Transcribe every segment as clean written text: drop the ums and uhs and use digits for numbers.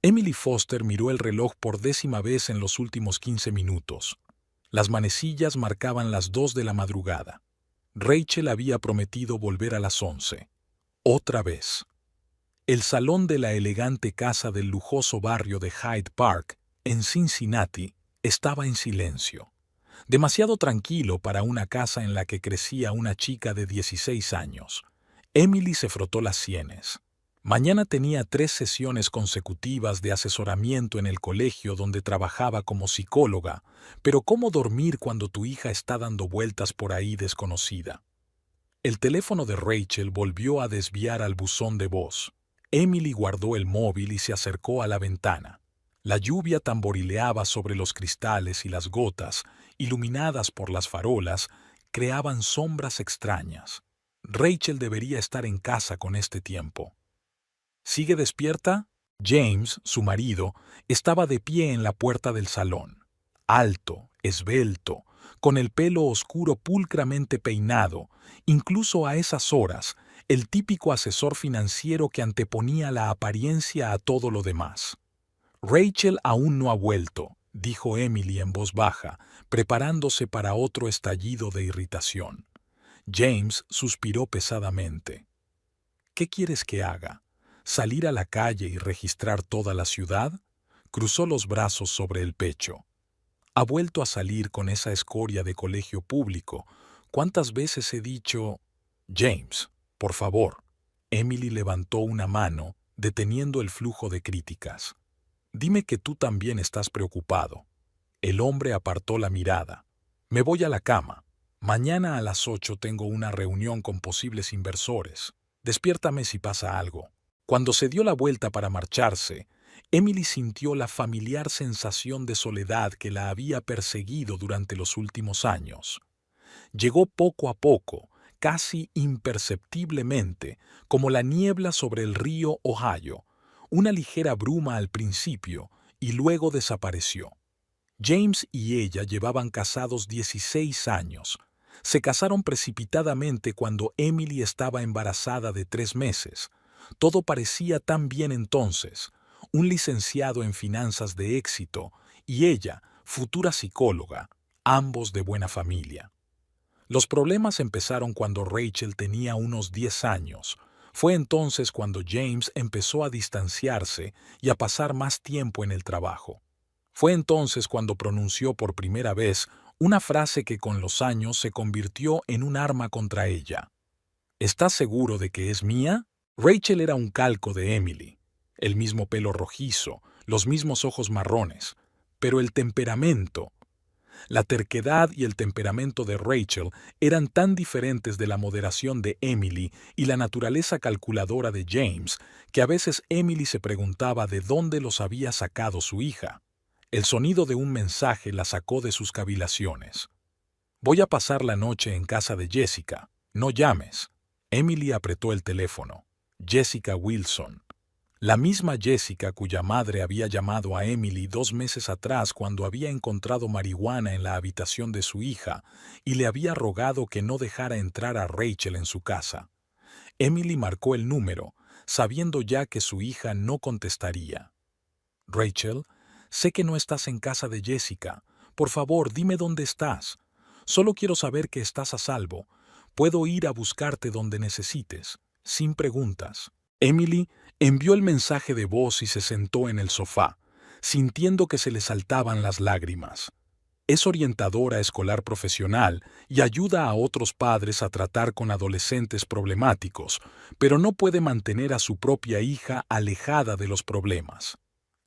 Emily Foster miró el reloj por 10ª vez en los últimos 15 minutos. Las manecillas marcaban las 2 de la madrugada. Rachel había prometido volver a las 11. Otra vez. El salón de la elegante casa del lujoso barrio de Hyde Park, en Cincinnati, estaba en silencio. Demasiado tranquilo para una casa en la que crecía una chica de 16 años. Emily se frotó las sienes. Mañana tenía 3 sesiones consecutivas de asesoramiento en el colegio donde trabajaba como psicóloga, pero ¿cómo dormir cuando tu hija está dando vueltas por ahí desconocida? El teléfono de Rachel volvió a desviar al buzón de voz. Emily guardó el móvil y se acercó a la ventana. La lluvia tamborileaba sobre los cristales y las gotas, iluminadas por las farolas, creaban sombras extrañas. Rachel debería estar en casa con este tiempo. ¿Sigue despierta? James, su marido, estaba de pie en la puerta del salón. Alto, esbelto, con el pelo oscuro pulcramente peinado, incluso a esas horas, el típico asesor financiero que anteponía la apariencia a todo lo demás. Rachel aún no ha vuelto, dijo Emily en voz baja, preparándose para otro estallido de irritación. James suspiró pesadamente. ¿Qué quieres que haga? ¿Salir a la calle y registrar toda la ciudad? Cruzó los brazos sobre el pecho. Ha vuelto a salir con esa escoria de colegio público. ¿Cuántas veces he dicho... James, por favor. Emily levantó una mano, deteniendo el flujo de críticas. Dime que tú también estás preocupado. El hombre apartó la mirada. Me voy a la cama. Mañana a las 8 tengo una reunión con posibles inversores. Despiértame si pasa algo. Cuando se dio la vuelta para marcharse, Emily sintió la familiar sensación de soledad que la había perseguido durante los últimos años. Llegó poco a poco, casi imperceptiblemente, como la niebla sobre el río Ohio, una ligera bruma al principio y luego desapareció. James y ella llevaban casados 16 años. Se casaron precipitadamente cuando Emily estaba embarazada de 3 meses. Todo parecía tan bien entonces. Un licenciado en finanzas de éxito y ella, futura psicóloga, ambos de buena familia. Los problemas empezaron cuando Rachel tenía unos 10 años. Fue entonces cuando James empezó a distanciarse y a pasar más tiempo en el trabajo. Fue entonces cuando pronunció por primera vez una frase que con los años se convirtió en un arma contra ella. ¿Estás seguro de que es mía? Rachel era un calco de Emily. El mismo pelo rojizo, los mismos ojos marrones. Pero el temperamento... La terquedad y el temperamento de Rachel eran tan diferentes de la moderación de Emily y la naturaleza calculadora de James que a veces Emily se preguntaba de dónde los había sacado su hija. El sonido de un mensaje la sacó de sus cavilaciones. Voy a pasar la noche en casa de Jessica. No llames. Emily apretó el teléfono. Jessica Wilson. La misma Jessica cuya madre había llamado a Emily 2 meses atrás cuando había encontrado marihuana en la habitación de su hija y le había rogado que no dejara entrar a Rachel en su casa. Emily marcó el número, sabiendo ya que su hija no contestaría. Rachel, sé que no estás en casa de Jessica. Por favor, dime dónde estás. Solo quiero saber que estás a salvo. Puedo ir a buscarte donde necesites, sin preguntas. Emily envió el mensaje de voz y se sentó en el sofá, sintiendo que se le saltaban las lágrimas. Es orientadora escolar profesional y ayuda a otros padres a tratar con adolescentes problemáticos, pero no puede mantener a su propia hija alejada de los problemas.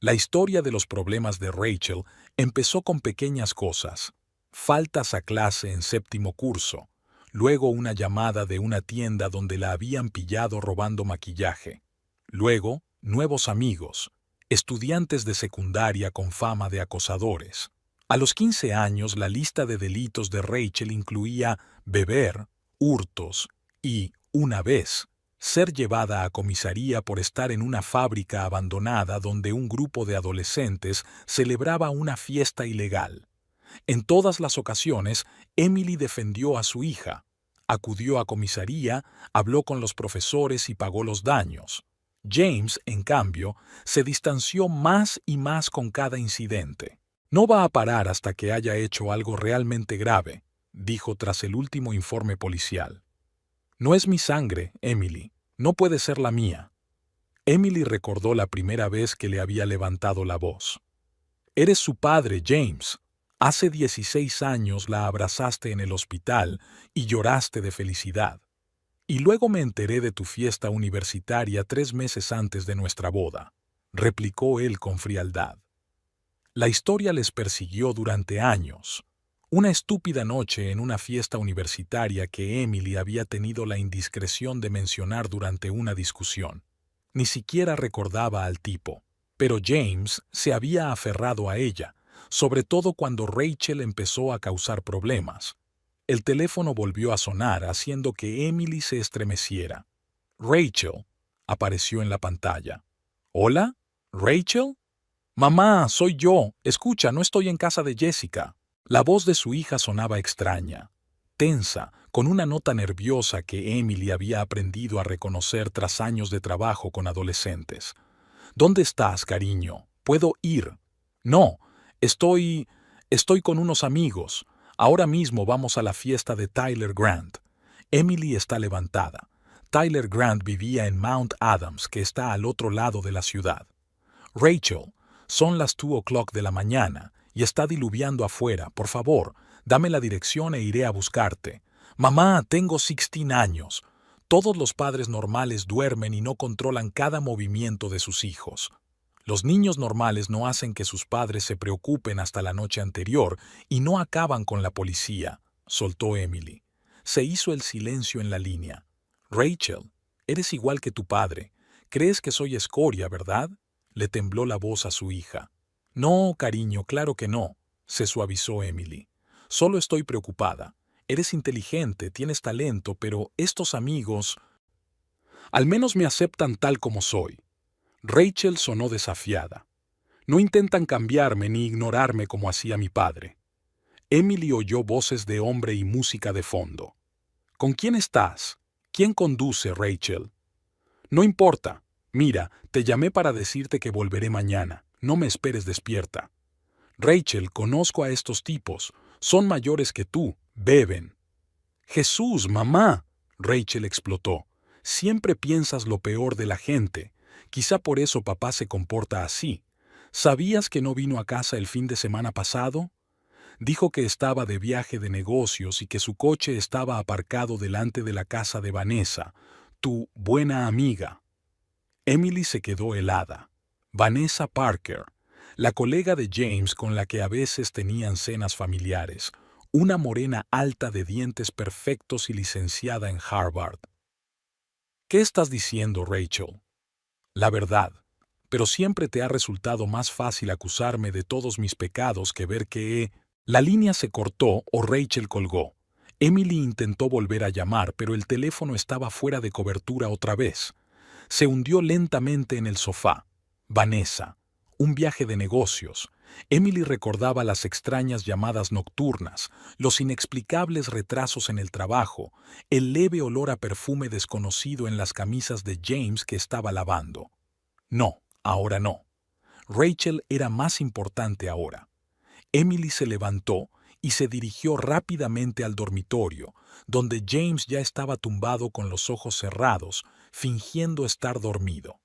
La historia de los problemas de Rachel empezó con pequeñas cosas: faltas a clase en 7º curso, luego una llamada de una tienda donde la habían pillado robando maquillaje, luego nuevos amigos, estudiantes de secundaria con fama de acosadores. A los 15 años la lista de delitos de Rachel incluía beber, hurtos y, una vez, ser llevada a comisaría por estar en una fábrica abandonada donde un grupo de adolescentes celebraba una fiesta ilegal. En todas las ocasiones, Emily defendió a su hija, acudió a comisaría, habló con los profesores y pagó los daños. James, en cambio, se distanció más y más con cada incidente. No va a parar hasta que haya hecho algo realmente grave, dijo tras el último informe policial. No es mi sangre, Emily. No puede ser la mía. Emily recordó la primera vez que le había levantado la voz. Eres su padre, James. Hace 16 años la abrazaste en el hospital y lloraste de felicidad. Y luego me enteré de tu fiesta universitaria 3 meses antes de nuestra boda, replicó él con frialdad. La historia les persiguió durante años. Una estúpida noche en una fiesta universitaria que Emily había tenido la indiscreción de mencionar durante una discusión. Ni siquiera recordaba al tipo, pero James se había aferrado a ella, sobre todo cuando Rachel empezó a causar problemas. El teléfono volvió a sonar, haciendo que Emily se estremeciera. Rachel apareció en la pantalla. ¿Hola? ¿Rachel? Mamá, soy yo. Escucha, no estoy en casa de Jessica. La voz de su hija sonaba extraña, tensa, con una nota nerviosa que Emily había aprendido a reconocer tras años de trabajo con adolescentes. ¿Dónde estás, cariño? ¿Puedo ir? No, estoy con unos amigos. Ahora mismo vamos a la fiesta de Tyler Grant. Emily está levantada. Tyler Grant vivía en Mount Adams, que está al otro lado de la ciudad. Rachel, son las 2:00 de la mañana y está diluviando afuera. Por favor, dame la dirección e iré a buscarte. Mamá, tengo 16 años. Todos los padres normales duermen y no controlan cada movimiento de sus hijos. Los niños normales no hacen que sus padres se preocupen hasta la noche anterior y no acaban con la policía, soltó Emily. Se hizo el silencio en la línea. Rachel, eres igual que tu padre. ¿Crees que soy escoria, verdad? Le tembló la voz a su hija. No, cariño, claro que no, se suavizó Emily. Solo estoy preocupada. Eres inteligente, tienes talento, pero estos amigos al menos me aceptan tal como soy. Rachel sonó desafiada. No intentan cambiarme ni ignorarme como hacía mi padre. Emily oyó voces de hombre y música de fondo. ¿Con quién estás? ¿Quién conduce, Rachel? No importa. Mira, te llamé para decirte que volveré mañana. No me esperes despierta. Rachel, conozco a estos tipos. Son mayores que tú. Beben. Jesús, mamá. Rachel explotó. Siempre piensas lo peor de la gente. Quizá por eso papá se comporta así. ¿Sabías que no vino a casa el fin de semana pasado? Dijo que estaba de viaje de negocios y que su coche estaba aparcado delante de la casa de Vanessa, tu buena amiga. Emily se quedó helada. Vanessa Parker, la colega de James con la que a veces tenían cenas familiares, una morena alta de dientes perfectos y licenciada en Harvard. ¿Qué estás diciendo, Rachel? La verdad, pero siempre te ha resultado más fácil acusarme de todos mis pecados que ver que he... La línea se cortó o Rachel colgó. Emily intentó volver a llamar, pero el teléfono estaba fuera de cobertura otra vez. Se hundió lentamente en el sofá. Vanessa. Un viaje de negocios. Emily recordaba las extrañas llamadas nocturnas, los inexplicables retrasos en el trabajo, el leve olor a perfume desconocido en las camisas de James que estaba lavando. No, ahora no. Rachel era más importante ahora. Emily se levantó y se dirigió rápidamente al dormitorio, donde James ya estaba tumbado con los ojos cerrados, fingiendo estar dormido.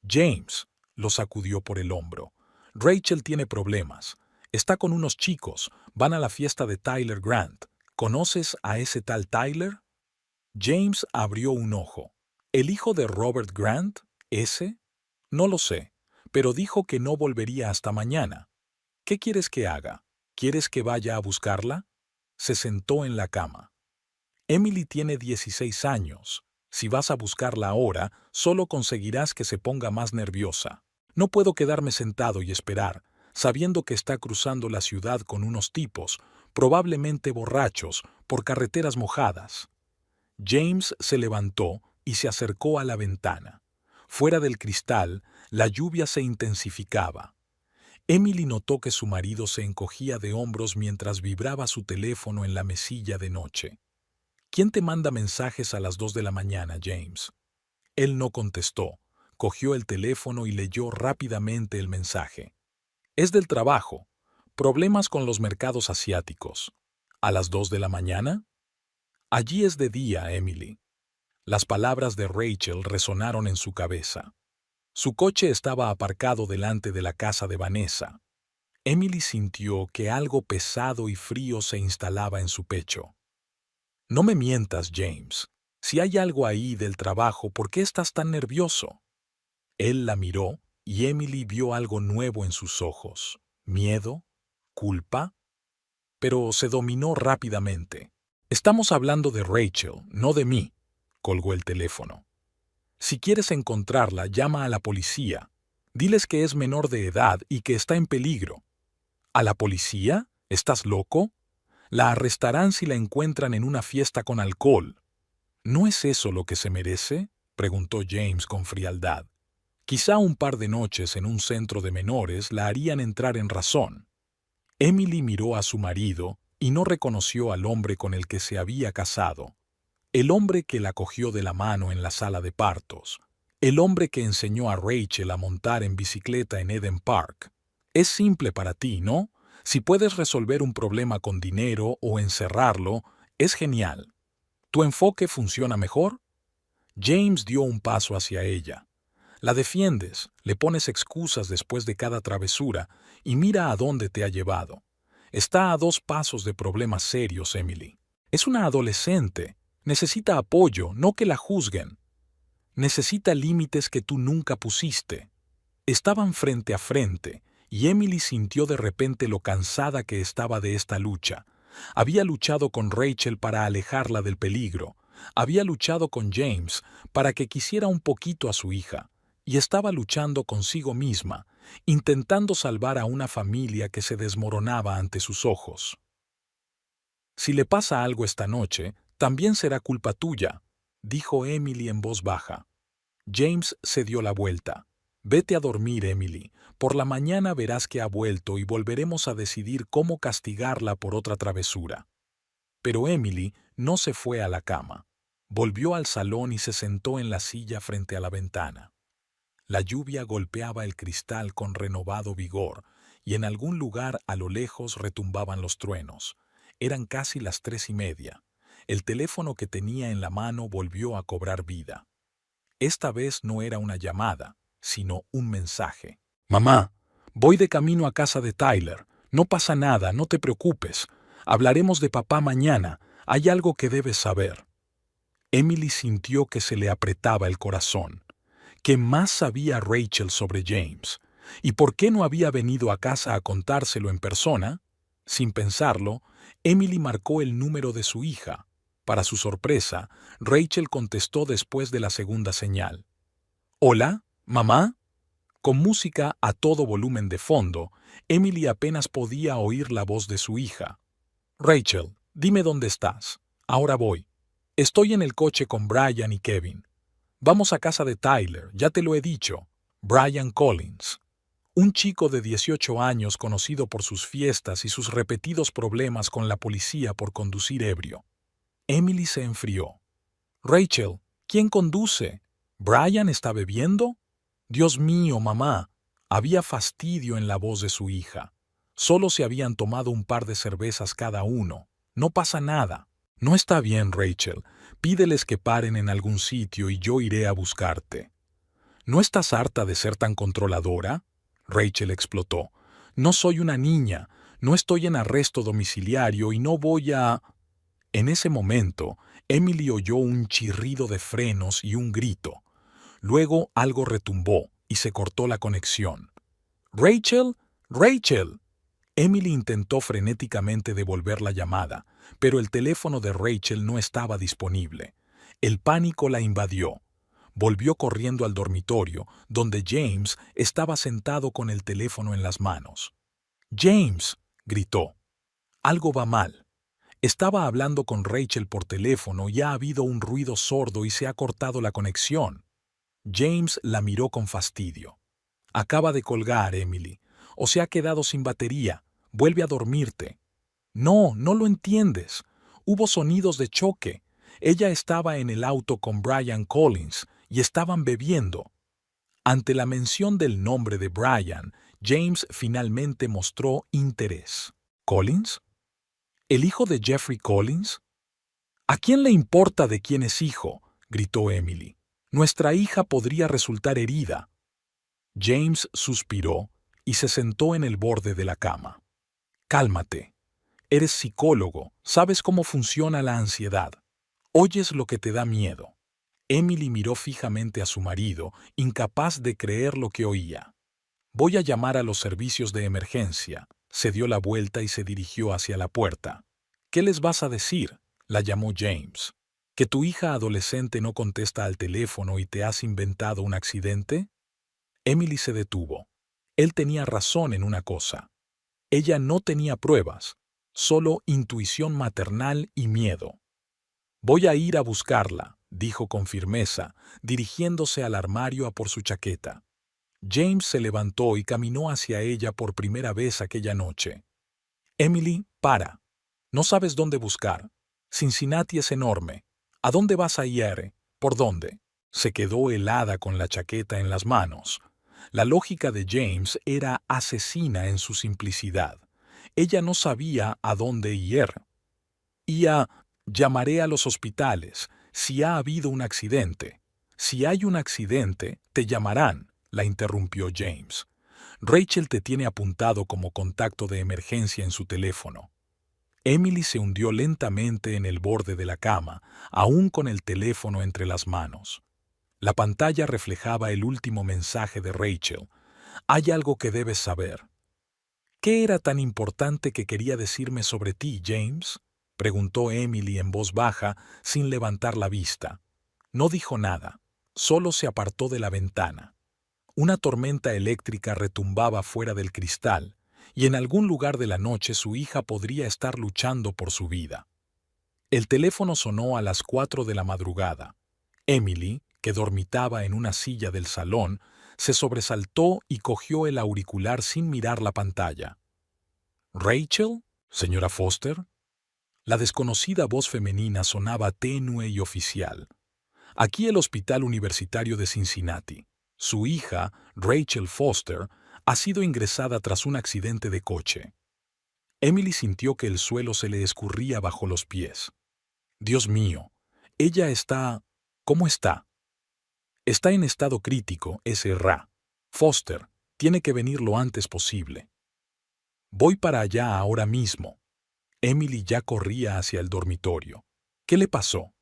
James, lo sacudió por el hombro. Rachel tiene problemas. Está con unos chicos. Van a la fiesta de Tyler Grant. ¿Conoces a ese tal Tyler? James abrió un ojo. ¿El hijo de Robert Grant? ¿Ese? No lo sé, pero dijo que no volvería hasta mañana. ¿Qué quieres que haga? ¿Quieres que vaya a buscarla? Se sentó en la cama. Emily tiene 16 años. Si vas a buscarla ahora, solo conseguirás que se ponga más nerviosa. No puedo quedarme sentado y esperar, sabiendo que está cruzando la ciudad con unos tipos, probablemente borrachos, por carreteras mojadas. James se levantó y se acercó a la ventana. Fuera del cristal, la lluvia se intensificaba. Emily notó que su marido se encogía de hombros mientras vibraba su teléfono en la mesilla de noche. ¿Quién te manda mensajes a las 2 de la mañana, James? Él no contestó. cogió el teléfono y leyó rápidamente el mensaje. Es del trabajo. Problemas con los mercados asiáticos. ¿A las 2 de la mañana? Allí es de día, Emily. Las palabras de Rachel resonaron en su cabeza. Su coche estaba aparcado delante de la casa de Vanessa. Emily sintió que algo pesado y frío se instalaba en su pecho. No me mientas, James. Si hay algo ahí del trabajo, ¿por qué estás tan nervioso? Él la miró y Emily vio algo nuevo en sus ojos. ¿Miedo? ¿Culpa? Pero se dominó rápidamente. Estamos hablando de Rachel, no de mí, colgó el teléfono. Si quieres encontrarla, llama a la policía. Diles que es menor de edad y que está en peligro. ¿A la policía? ¿Estás loco? La arrestarán si la encuentran en una fiesta con alcohol. ¿No es eso lo que se merece?, preguntó James con frialdad. Quizá un par de noches en un centro de menores la harían entrar en razón. Emily miró a su marido y no reconoció al hombre con el que se había casado. El hombre que la cogió de la mano en la sala de partos. El hombre que enseñó a Rachel a montar en bicicleta en Eden Park. Es simple para ti, ¿no? Si puedes resolver un problema con dinero o encerrarlo, es genial. ¿Tu enfoque funciona mejor? James dio un paso hacia ella. La defiendes, le pones excusas después de cada travesura y mira a dónde te ha llevado. Está a 2 pasos de problemas serios, Emily. Es una adolescente. Necesita apoyo, no que la juzguen. Necesita límites que tú nunca pusiste. Estaban frente a frente, y Emily sintió de repente lo cansada que estaba de esta lucha. Había luchado con Rachel para alejarla del peligro. Había luchado con James para que quisiera un poquito a su hija. Y estaba luchando consigo misma, intentando salvar a una familia que se desmoronaba ante sus ojos. Si le pasa algo esta noche, también será culpa tuya, dijo Emily en voz baja. James se dio la vuelta. Vete a dormir, Emily. Por la mañana verás que ha vuelto y volveremos a decidir cómo castigarla por otra travesura. Pero Emily no se fue a la cama. Volvió al salón y se sentó en la silla frente a la ventana. La lluvia golpeaba el cristal con renovado vigor, y en algún lugar a lo lejos retumbaban los truenos. Eran casi las 3:30. El teléfono que tenía en la mano volvió a cobrar vida. Esta vez no era una llamada, sino un mensaje. Mamá, voy de camino a casa de Tyler. No pasa nada, no te preocupes. Hablaremos de papá mañana. Hay algo que debes saber. Emily sintió que se le apretaba el corazón. ¿Qué más sabía Rachel sobre James? ¿Y por qué no había venido a casa a contárselo en persona? Sin pensarlo, Emily marcó el número de su hija. Para su sorpresa, Rachel contestó después de la segunda señal. «¿Hola, mamá?» Con música a todo volumen de fondo, Emily apenas podía oír la voz de su hija. «Rachel, dime dónde estás. Ahora voy. Estoy en el coche con Brian y Kevin. Vamos a casa de Tyler, ya te lo he dicho. Brian Collins. Un chico de 18 años conocido por sus fiestas y sus repetidos problemas con la policía por conducir ebrio». Emily se enfrió. «Rachel, ¿quién conduce? ¿Brian está bebiendo?» «Dios mío, mamá». Había fastidio en la voz de su hija. Solo se habían tomado un par de cervezas cada uno. No pasa nada. «No está bien, Rachel. Pídeles que paren en algún sitio y yo iré a buscarte». «¿No estás harta de ser tan controladora?», Rachel explotó. «No soy una niña. No estoy en arresto domiciliario y no voy a...» En ese momento, Emily oyó un chirrido de frenos y un grito. Luego algo retumbó y se cortó la conexión. «¡Rachel! ¡Rachel!». Emily intentó frenéticamente devolver la llamada, pero el teléfono de Rachel no estaba disponible. El pánico la invadió. Volvió corriendo al dormitorio, donde James estaba sentado con el teléfono en las manos. «¡James!», gritó. «Algo va mal». Estaba hablando con Rachel por teléfono y ha habido un ruido sordo y se ha cortado la conexión. James la miró con fastidio. «Acaba de colgar, Emily. O se ha quedado sin batería. Vuelve a dormirte». «No, no lo entiendes. Hubo sonidos de choque. Ella estaba en el auto con Brian Collins y estaban bebiendo». Ante la mención del nombre de Brian, James finalmente mostró interés. ¿Collins? ¿El hijo de Jeffrey Collins? ¿A quién le importa de quién es hijo?, gritó Emily. Nuestra hija podría resultar herida. James suspiró y se sentó en el borde de la cama. Cálmate. Eres psicólogo, sabes cómo funciona la ansiedad. Oyes lo que te da miedo. Emily miró fijamente a su marido, incapaz de creer lo que oía. Voy a llamar a los servicios de emergencia. Se dio la vuelta y se dirigió hacia la puerta. ¿Qué les vas a decir?, la llamó James. ¿Que tu hija adolescente no contesta al teléfono y te has inventado un accidente? Emily se detuvo. Él tenía razón en una cosa. Ella no tenía pruebas, solo intuición maternal y miedo. Voy a ir a buscarla, dijo con firmeza, dirigiéndose al armario a por su chaqueta. James se levantó y caminó hacia ella por primera vez aquella noche. Emily, para. No sabes dónde buscar. Cincinnati es enorme. ¿A dónde vas a ir? ¿Por dónde? Se quedó helada con la chaqueta en las manos. La lógica de James era asesina en su simplicidad. Ella no sabía a dónde ir. Llamaré a los hospitales si ha habido un accidente. Si hay un accidente, te llamarán, la interrumpió James. Rachel te tiene apuntado como contacto de emergencia en su teléfono. Emily se hundió lentamente en el borde de la cama, aún con el teléfono entre las manos. La pantalla reflejaba el último mensaje de Rachel. Hay algo que debes saber. ¿Qué era tan importante que quería decirme sobre ti, James?, preguntó Emily en voz baja, sin levantar la vista. No dijo nada, solo se apartó de la ventana. Una tormenta eléctrica retumbaba fuera del cristal, y en algún lugar de la noche su hija podría estar luchando por su vida. El teléfono sonó a las 4 de la madrugada. Emily, que dormitaba en una silla del salón, se sobresaltó y cogió el auricular sin mirar la pantalla. ¿Rachel? ¿Señora Foster? La desconocida voz femenina sonaba tenue y oficial. Aquí el Hospital Universitario de Cincinnati. Su hija, Rachel Foster, ha sido ingresada tras un accidente de coche. Emily sintió que el suelo se le escurría bajo los pies. Dios mío, ella está... ¿Cómo está? Está en estado crítico, S.R.A. Foster, tiene que venir lo antes posible. Voy para allá ahora mismo. Emily ya corría hacia el dormitorio. ¿Qué le pasó?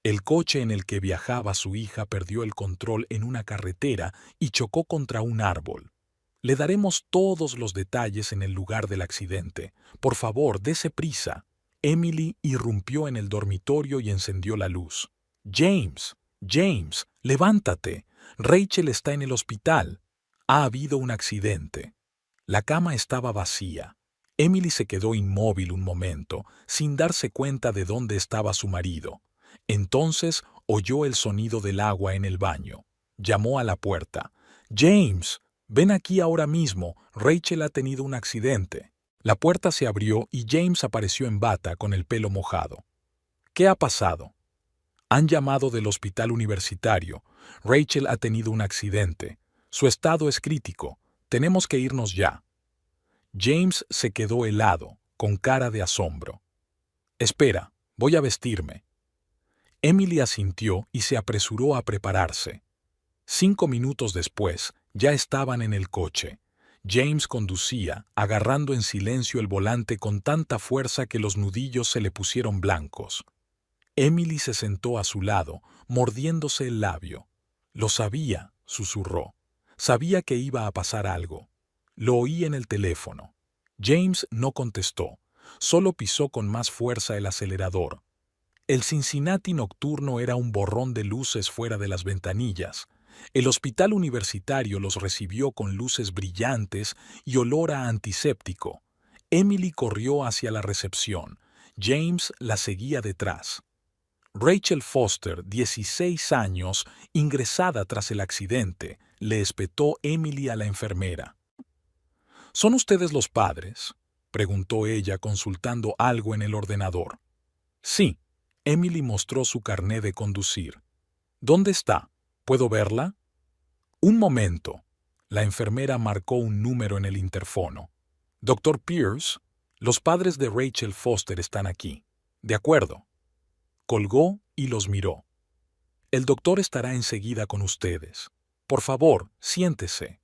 El coche en el que viajaba su hija perdió el control en una carretera y chocó contra un árbol. Le daremos todos los detalles en el lugar del accidente. Por favor, dése prisa. Emily irrumpió en el dormitorio y encendió la luz. James, James, levántate. Rachel está en el hospital. Ha habido un accidente. La cama estaba vacía. Emily se quedó inmóvil un momento, sin darse cuenta de dónde estaba su marido. Entonces oyó el sonido del agua en el baño. Llamó a la puerta. «James, ven aquí ahora mismo. Rachel ha tenido un accidente». La puerta se abrió y James apareció en bata con el pelo mojado. «¿Qué ha pasado?» «Han llamado del hospital universitario. Rachel ha tenido un accidente. Su estado es crítico. Tenemos que irnos ya». James se quedó helado, con cara de asombro. «Espera, voy a vestirme». Emily asintió y se apresuró a prepararse. 5 minutos después, ya estaban en el coche. James conducía, agarrando en silencio el volante con tanta fuerza que los nudillos se le pusieron blancos. Emily se sentó a su lado, mordiéndose el labio. «Lo sabía», susurró. «Sabía que iba a pasar algo». Lo oí en el teléfono. James no contestó, solo pisó con más fuerza el acelerador. El Cincinnati nocturno era un borrón de luces fuera de las ventanillas. El hospital universitario los recibió con luces brillantes y olor a antiséptico. Emily corrió hacia la recepción. James la seguía detrás. Rachel Foster, 16 años, ingresada tras el accidente, le espetó Emily a la enfermera. ¿Son ustedes los padres?, preguntó ella consultando algo en el ordenador. Sí. Emily mostró su carné de conducir. ¿Dónde está? ¿Puedo verla? Un momento. La enfermera marcó un número en el interfono. Doctor Pierce, los padres de Rachel Foster están aquí. De acuerdo. Colgó y los miró. El doctor estará enseguida con ustedes. Por favor, siéntese.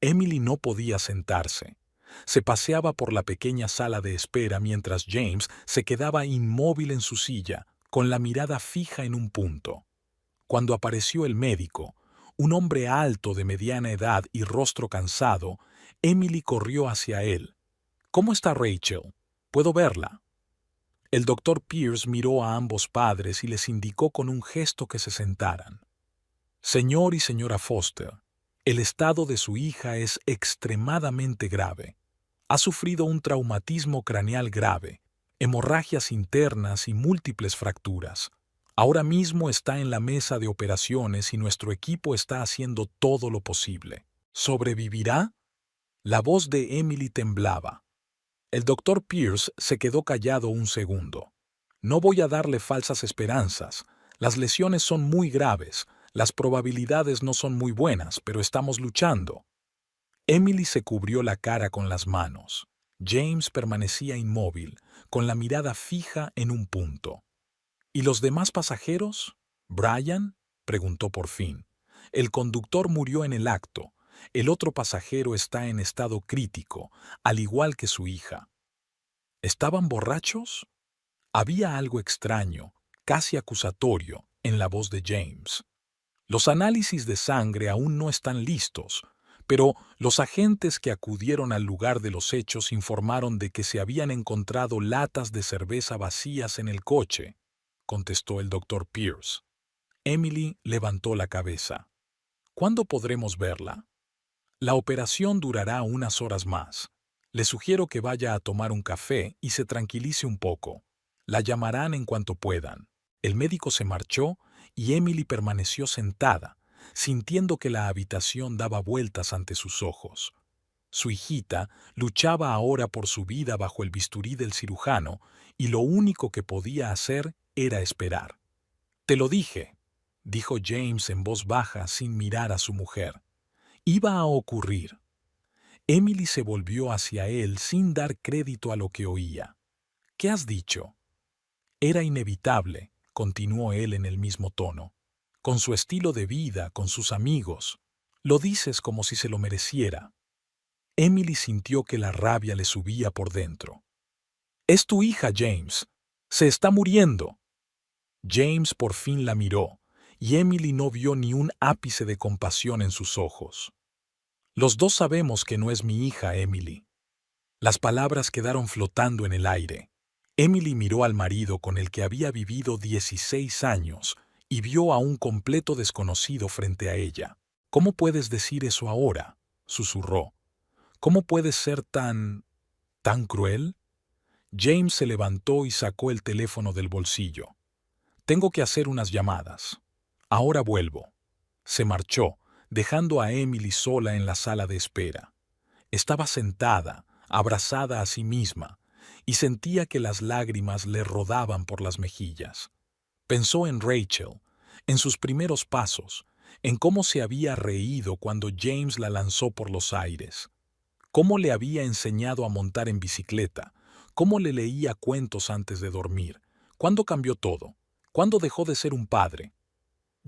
Emily no podía sentarse. Se paseaba por la pequeña sala de espera mientras James se quedaba inmóvil en su silla, con la mirada fija en un punto. Cuando apareció el médico, un hombre alto de mediana edad y rostro cansado, Emily corrió hacia él. «¿Cómo está Rachel? ¿Puedo verla?» El doctor Pierce miró a ambos padres y les indicó con un gesto que se sentaran. «Señor y señora Foster, el estado de su hija es extremadamente grave. Ha sufrido un traumatismo craneal grave, hemorragias internas y múltiples fracturas. Ahora mismo está en la mesa de operaciones y nuestro equipo está haciendo todo lo posible. ¿Sobrevivirá?» La voz de Emily temblaba. El doctor Pierce se quedó callado un segundo. «No voy a darle falsas esperanzas. Las lesiones son muy graves. Las probabilidades no son muy buenas, pero estamos luchando». Emily se cubrió la cara con las manos. James permanecía inmóvil, con la mirada fija en un punto. «¿Y los demás pasajeros? ¿Brian?», preguntó por fin. «El conductor murió en el acto. El otro pasajero está en estado crítico, al igual que su hija». ¿Estaban borrachos? Había algo extraño, casi acusatorio, en la voz de James. Los análisis de sangre aún no están listos, pero los agentes que acudieron al lugar de los hechos informaron de que se habían encontrado latas de cerveza vacías en el coche, contestó el doctor Pierce. Emily levantó la cabeza. ¿Cuándo podremos verla? La operación durará unas horas más. Le sugiero que vaya a tomar un café y se tranquilice un poco. La llamarán en cuanto puedan. El médico se marchó y Emily permaneció sentada, sintiendo que la habitación daba vueltas ante sus ojos. Su hijita luchaba ahora por su vida bajo el bisturí del cirujano y lo único que podía hacer era esperar. «Te lo dije», dijo James en voz baja sin mirar a su mujer. Iba a ocurrir. Emily se volvió hacia él sin dar crédito a lo que oía. «¿Qué has dicho?» «Era inevitable», continuó él en el mismo tono. «Con su estilo de vida, con sus amigos. Lo dices como si se lo mereciera». Emily sintió que la rabia le subía por dentro. «Es tu hija, James. Se está muriendo». James por fin la miró, y Emily no vio ni un ápice de compasión en sus ojos. «Los dos sabemos que no es mi hija, Emily». Las palabras quedaron flotando en el aire. Emily miró al marido con el que había vivido 16 años y vio a un completo desconocido frente a ella. «¿Cómo puedes decir eso ahora?», susurró. «¿Cómo puedes ser tan cruel?» James se levantó y sacó el teléfono del bolsillo. «Tengo que hacer unas llamadas. Ahora vuelvo». Se marchó, dejando a Emily sola en la sala de espera. Estaba sentada, abrazada a sí misma, y sentía que las lágrimas le rodaban por las mejillas. Pensó en Rachel, en sus primeros pasos, en cómo se había reído cuando James la lanzó por los aires, cómo le había enseñado a montar en bicicleta, cómo le leía cuentos antes de dormir, cuándo cambió todo, cuándo dejó de ser un padre.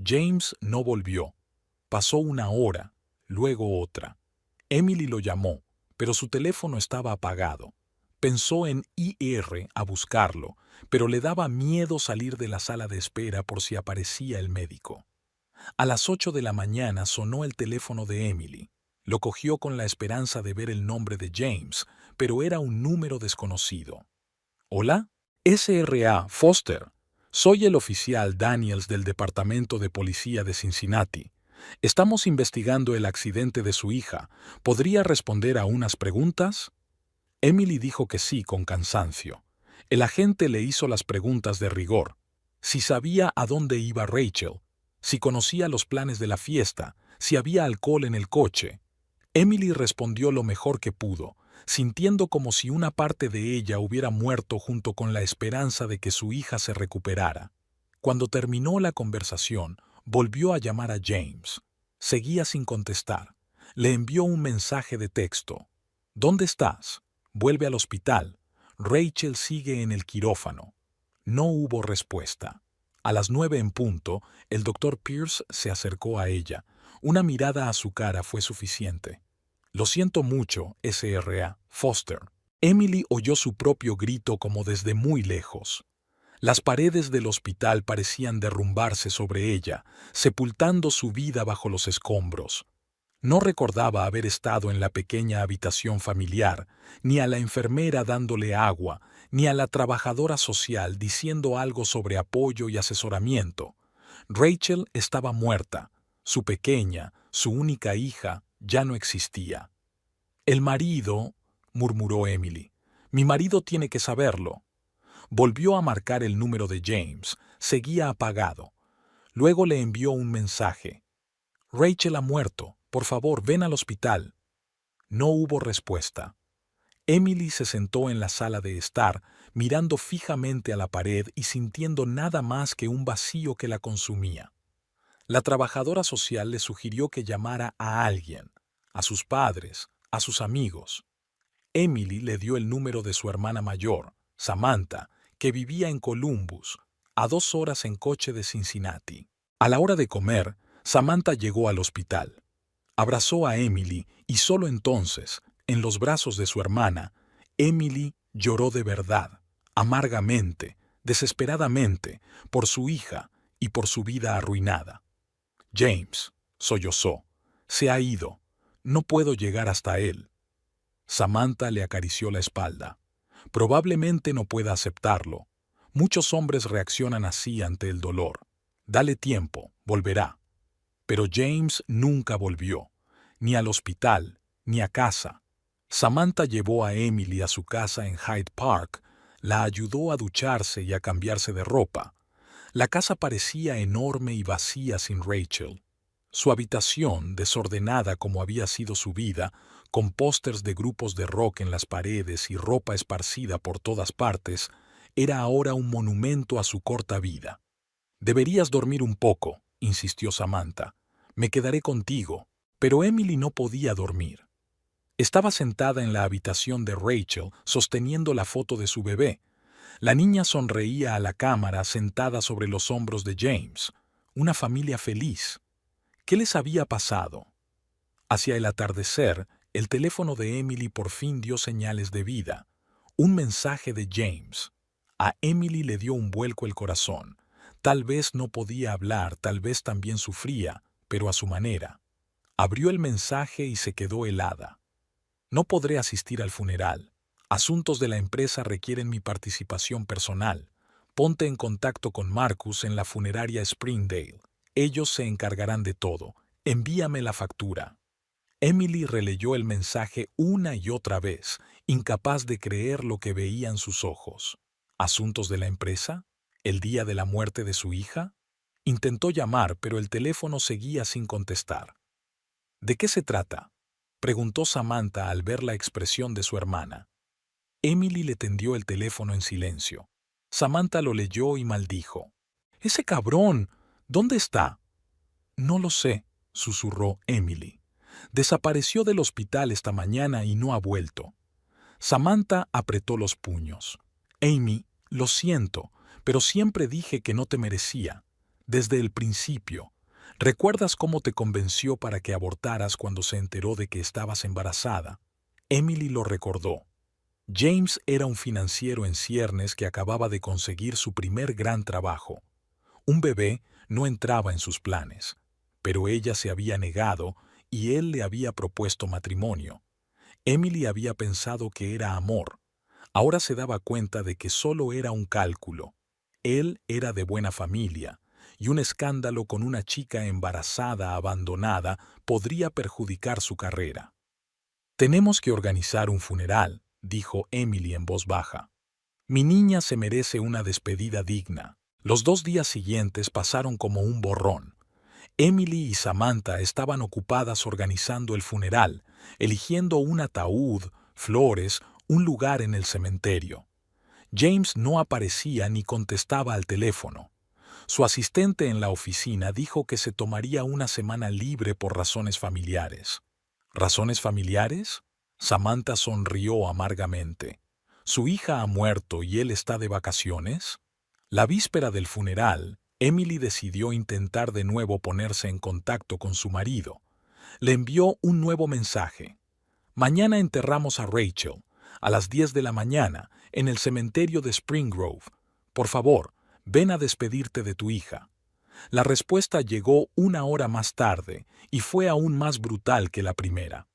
James no volvió. Pasó una hora, luego otra. Emily lo llamó, pero su teléfono estaba apagado. Pensó en ir a buscarlo, pero le daba miedo salir de la sala de espera por si aparecía el médico. A las 8 de la mañana sonó el teléfono de Emily. Lo cogió con la esperanza de ver el nombre de James, pero era un número desconocido. «¿Hola? SRA, Foster. Soy el oficial Daniels del Departamento de Policía de Cincinnati. Estamos investigando el accidente de su hija. ¿Podría responder a unas preguntas?» Emily dijo que sí con cansancio. El agente le hizo las preguntas de rigor. Si sabía a dónde iba Rachel, si conocía los planes de la fiesta, si había alcohol en el coche. Emily respondió lo mejor que pudo, sintiendo como si una parte de ella hubiera muerto junto con la esperanza de que su hija se recuperara. Cuando terminó la conversación, volvió a llamar a James. Seguía sin contestar. Le envió un mensaje de texto. ¿Dónde estás? Vuelve al hospital. Rachel sigue en el quirófano. No hubo respuesta. A las 9 en punto, el doctor Pierce se acercó a ella. Una mirada a su cara fue suficiente. Lo siento mucho, Sra. Foster. Emily oyó su propio grito como desde muy lejos. Las paredes del hospital parecían derrumbarse sobre ella, sepultando su vida bajo los escombros. No recordaba haber estado en la pequeña habitación familiar, ni a la enfermera dándole agua, ni a la trabajadora social diciendo algo sobre apoyo y asesoramiento. Rachel estaba muerta. Su pequeña, su única hija, ya no existía. «El marido», murmuró Emily. «Mi marido tiene que saberlo». Volvió a marcar el número de James. Seguía apagado. Luego le envió un mensaje. «Rachel ha muerto. Por favor, ven al hospital». No hubo respuesta. Emily se sentó en la sala de estar, mirando fijamente a la pared y sintiendo nada más que un vacío que la consumía. La trabajadora social le sugirió que llamara a alguien, a sus padres, a sus amigos. Emily le dio el número de su hermana mayor, Samantha, que vivía en Columbus, a 2 horas en coche de Cincinnati. A la hora de comer, Samantha llegó al hospital. Abrazó a Emily y solo entonces, en los brazos de su hermana, Emily lloró de verdad, amargamente, desesperadamente, por su hija y por su vida arruinada. «James», sollozó, «se ha ido. No puedo llegar hasta él». Samantha le acarició la espalda. «Probablemente no pueda aceptarlo. Muchos hombres reaccionan así ante el dolor. Dale tiempo, volverá». Pero James nunca volvió, ni al hospital, ni a casa. Samantha llevó a Emily a su casa en Hyde Park, la ayudó a ducharse y a cambiarse de ropa. La casa parecía enorme y vacía sin Rachel. Su habitación, desordenada como había sido su vida, con pósters de grupos de rock en las paredes y ropa esparcida por todas partes, era ahora un monumento a su corta vida. «Deberías dormir un poco», insistió Samantha. «Me quedaré contigo». Pero Emily no podía dormir. Estaba sentada en la habitación de Rachel, sosteniendo la foto de su bebé. La niña sonreía a la cámara sentada sobre los hombros de James. Una familia feliz. ¿Qué les había pasado? Hacia el atardecer, el teléfono de Emily por fin dio señales de vida. Un mensaje de James. A Emily le dio un vuelco el corazón. Tal vez no podía hablar, tal vez también sufría, pero a su manera. Abrió el mensaje y se quedó helada. «No podré asistir al funeral. Asuntos de la empresa requieren mi participación personal. Ponte en contacto con Marcus en la funeraria Springdale. Ellos se encargarán de todo. Envíame la factura». Emily releyó el mensaje una y otra vez, incapaz de creer lo que veía en sus ojos. ¿Asuntos de la empresa? ¿El día de la muerte de su hija? Intentó llamar, pero el teléfono seguía sin contestar. «¿De qué se trata?», preguntó Samantha al ver la expresión de su hermana. Emily le tendió el teléfono en silencio. Samantha lo leyó y maldijo. «¡Ese cabrón! ¿Dónde está?». «No lo sé», susurró Emily. «Desapareció del hospital esta mañana y no ha vuelto». Samantha apretó los puños. «Amy, lo siento, pero siempre dije que no te merecía. Desde el principio. ¿Recuerdas cómo te convenció para que abortaras cuando se enteró de que estabas embarazada?». Emily lo recordó. James era un financiero en ciernes que acababa de conseguir su primer gran trabajo. Un bebé no entraba en sus planes, pero ella se había negado y él le había propuesto matrimonio. Emily había pensado que era amor. Ahora se daba cuenta de que solo era un cálculo. Él era de buena familia, y un escándalo con una chica embarazada abandonada podría perjudicar su carrera. «Tenemos que organizar un funeral», dijo Emily en voz baja. «Mi niña se merece una despedida digna». Los 2 días siguientes pasaron como un borrón. Emily y Samantha estaban ocupadas organizando el funeral, eligiendo un ataúd, flores, un lugar en el cementerio. James no aparecía ni contestaba al teléfono. Su asistente en la oficina dijo que se tomaría una semana libre por razones familiares. ¿Razones familiares? Samantha sonrió amargamente. ¿Su hija ha muerto y él está de vacaciones? La víspera del funeral, Emily decidió intentar de nuevo ponerse en contacto con su marido. Le envió un nuevo mensaje. Mañana enterramos a Rachel, a las 10 de la mañana, en el cementerio de Spring Grove. Por favor, ven a despedirte de tu hija. La respuesta llegó una hora más tarde y fue aún más brutal que la primera.